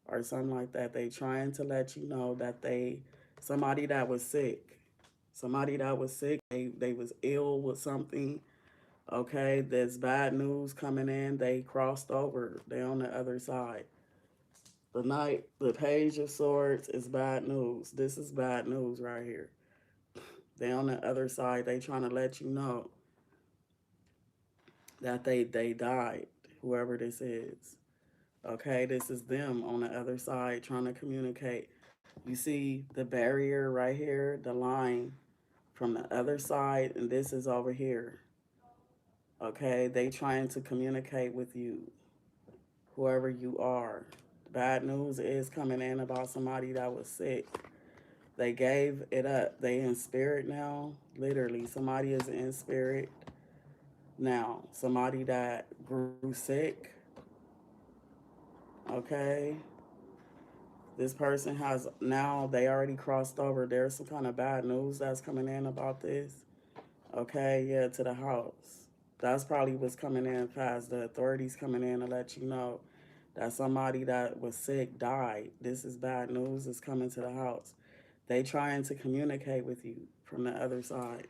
or something like that. They trying to let you know that somebody that was sick. Somebody that was sick, they was ill with something. Okay, there's bad news coming in. They crossed over. They on the other side. The Page of Swords is bad news. This is bad news right here. They on the other side. They trying to let you know that they died. Whoever this is. Okay, this is them on the other side trying to communicate. You see the barrier right here, the line from the other side, and this is over here. Okay, they trying to communicate with you, whoever you are. Bad news is coming in about somebody that was sick. They gave it up. They in spirit now. Literally, somebody is in spirit now. Somebody that grew sick. Okay. This person has now, they already crossed over. There's some kind of bad news that's coming in about this. Okay, yeah, to the house. That's probably what's coming in fast. The authorities coming in to let you know that somebody that was sick died. This is bad news. It's coming to the house. They trying to communicate with you from the other side.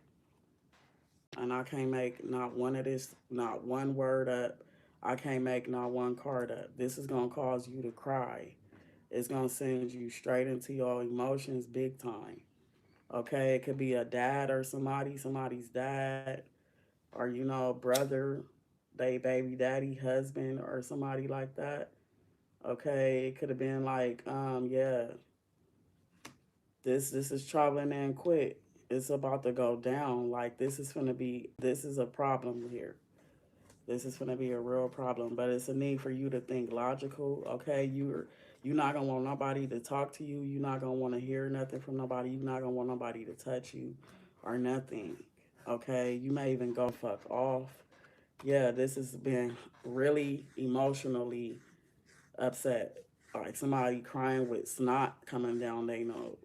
And I can't make not one word up. I can't make not one card up. This is going to cause you to cry. It's going to send you straight into your emotions big time. Okay, it could be a dad or somebody's dad, or brother, they baby daddy, husband, or somebody like that. Okay, it could have been like, yeah, this is traveling in quick. It's about to go down. Like, this is a problem here. This is gonna be a real problem. But it's a need for you to think logical. Okay, you're not gonna want nobody to talk to you. You're not gonna want to hear nothing from nobody. You're not gonna want nobody to touch you or nothing. Okay, you may even go fuck off. Yeah, this has been really emotionally upset. like somebody crying with snot coming down their nose.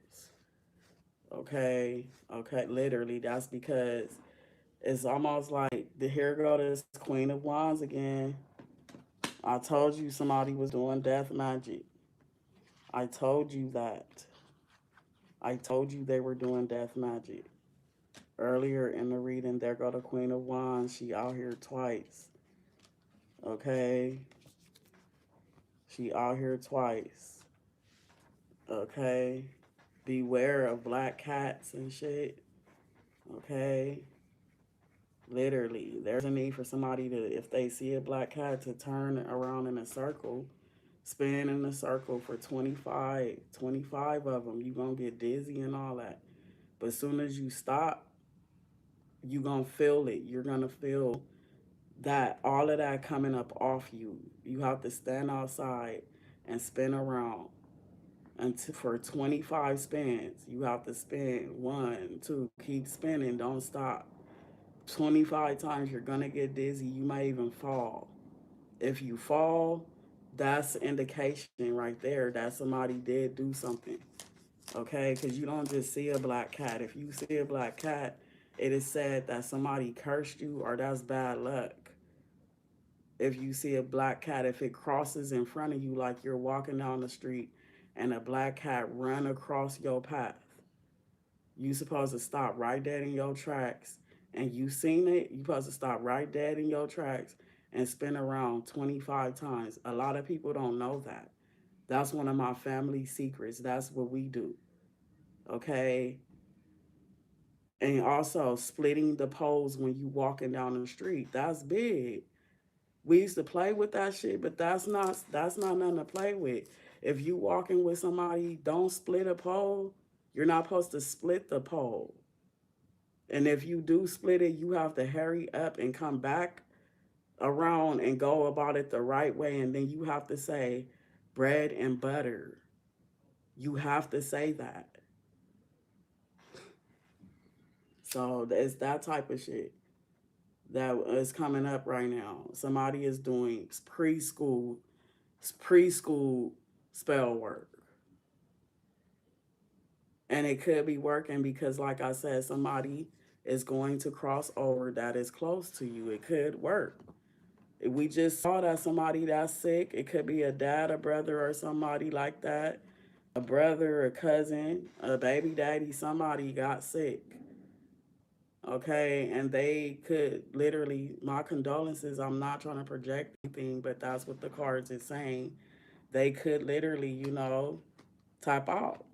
Okay, okay, literally, that's because it's almost like the here go this Queen of Wands again. I told you somebody was doing death magic. I told you that. I told you they were doing death magic. Earlier in the reading, there go the Queen of Wands. She out here twice. Okay? She out here twice. Okay? Beware of black cats and shit. Okay? Literally, there's a need for somebody to, if they see a black cat, to turn around in a circle, spin in a circle for 25 of them. You're going to get dizzy and all that. But as soon as you stop, you're going to feel it. You're going to feel that, all of that coming up off you. You have to stand outside and spin around until for 25 spins. You have to spin one, two, keep spinning, don't stop. 25 times, you're gonna get dizzy. You might even fall. If you fall, that's an indication right there that somebody did do something. Okay, because you don't just see a black cat. If you see a black cat, it is said that somebody cursed you or that's bad luck. If you see a black cat, if it crosses in front of you like you're walking down the street and a black cat run across your path, you supposed to stop right dead in your tracks. And you seen it, you supposed to stop right dead in your tracks and spin around 25 times. A lot of people don't know that. That's one of my family secrets. That's what we do. Okay. And also splitting the poles when you walking down the street. That's big. We used to play with that shit, but that's not nothing to play with. If you walking with somebody, don't split a pole. You're not supposed to split the pole. And if you do split it, you have to hurry up and come back around and go about it the right way. And then you have to say bread and butter. You have to say that. So it's that type of shit that is coming up right now. Somebody is doing preschool spell work. And it could be working because, like I said, somebody is going to cross over that is close to you. It could work. We just saw that somebody that's sick. It could be a dad, a brother, or somebody like that. A brother, a cousin, a baby daddy, somebody got sick. Okay, and they could literally, my condolences, I'm not trying to project anything, but that's what the cards is saying. They could literally, tap out.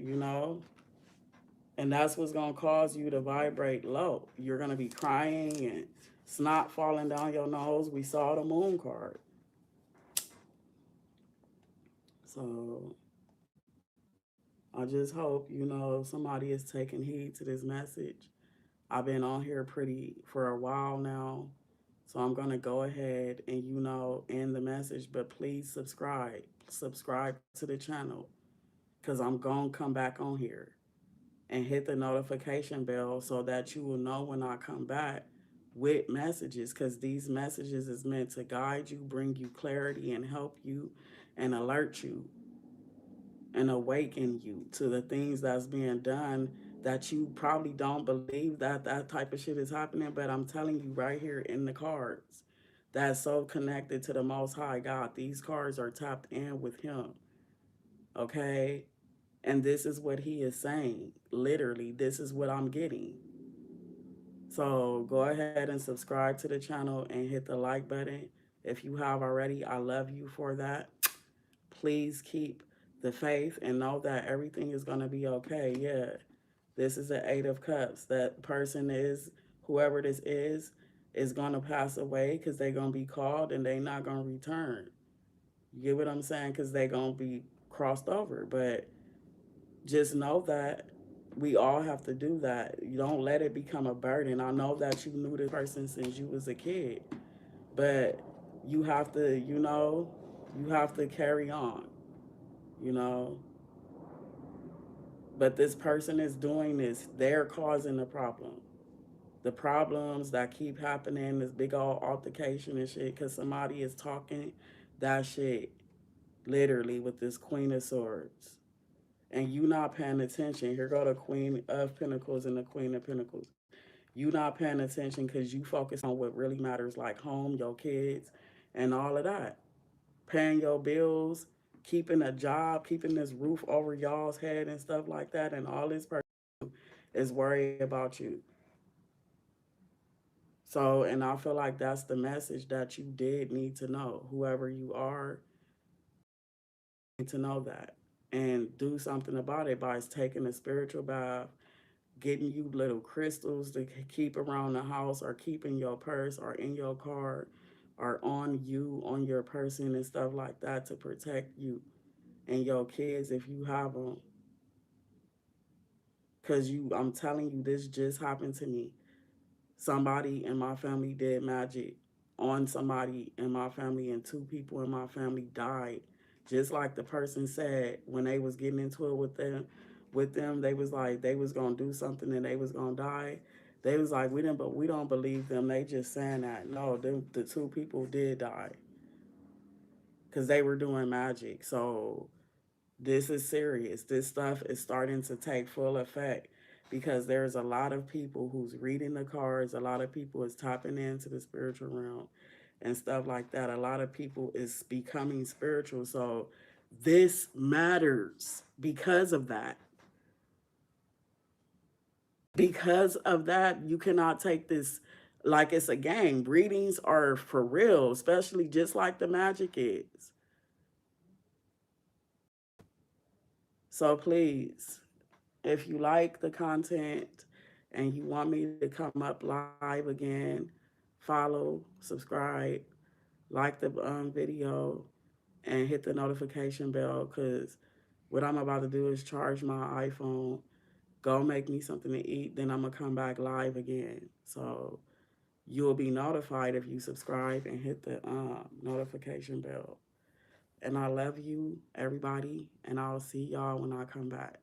And that's what's going to cause you to vibrate low. You're going to be crying and snot falling down your nose. We saw the moon card. So I just hope, somebody is taking heed to this message. I've been on here for a while now. So I'm going to go ahead and, end the message. But please subscribe. Subscribe to the channel because I'm going to come back on here. And hit the notification bell so that you will know when I come back with messages, because these messages is meant to guide you, bring you clarity, and help you and alert you and awaken you to the things that's being done that you probably don't believe that that type of shit is happening. But I'm telling you right here in the cards, that's so connected to the Most High God. These cards are tapped in with Him. Okay? And this is what he is saying. Literally, this is what I'm getting. So go ahead and subscribe to the channel and hit the like button. If you have already, I love you for that. Please keep the faith and know that everything is going to be okay. Yeah, this is the Eight of Cups. That person whoever this is going to pass away because they're going to be called and they're not going to return. You get what I'm saying? Because they're going to be crossed over. But just know that we all have to do that. You don't let it become a burden. I know that you knew this person since you was a kid, but you have to, you have to carry on, you know. But this person is doing this. They're causing the problem. The problems that keep happening, this big old altercation and shit, because somebody is talking that shit. literally, with this Queen of Swords. And you not paying attention. Here go the Queen of Pentacles and the Queen of Pentacles. You not paying attention because you focus on what really matters, like home, your kids, and all of that. Paying your bills, keeping a job, keeping this roof over y'all's head and stuff like that. And all this person is worried about you. So, and I feel like that's the message that you did need to know. Whoever you are, need to know that and do something about it by taking a spiritual bath, getting you little crystals to keep around the house or keep in your purse or in your car or on you, on your person and stuff like that to protect you and your kids if you have them. Because I'm telling you, this just happened to me. Somebody in my family did magic on somebody in my family, and two people in my family died. Just like the person said when they was getting into it with them, they was like they was gonna do something and they was gonna die. They was like, we don't believe them. They just saying that. No, the two people did die because they were doing magic. So this is serious. This stuff is starting to take full effect because there's a lot of people who's reading the cards. A lot of people is tapping into the spiritual realm and stuff like that. A lot of people is becoming spiritual. So this matters because of that. Because of that, you cannot take this like it's a game. Readings are for real, especially just like the magic is. So please, if you like the content and you want me to come up live again, follow, subscribe, like the video, and hit the notification bell because what I'm about to do is charge my iPhone, go make me something to eat, then I'm going to come back live again. So you'll be notified if you subscribe and hit the notification bell. And I love you, everybody, and I'll see y'all when I come back.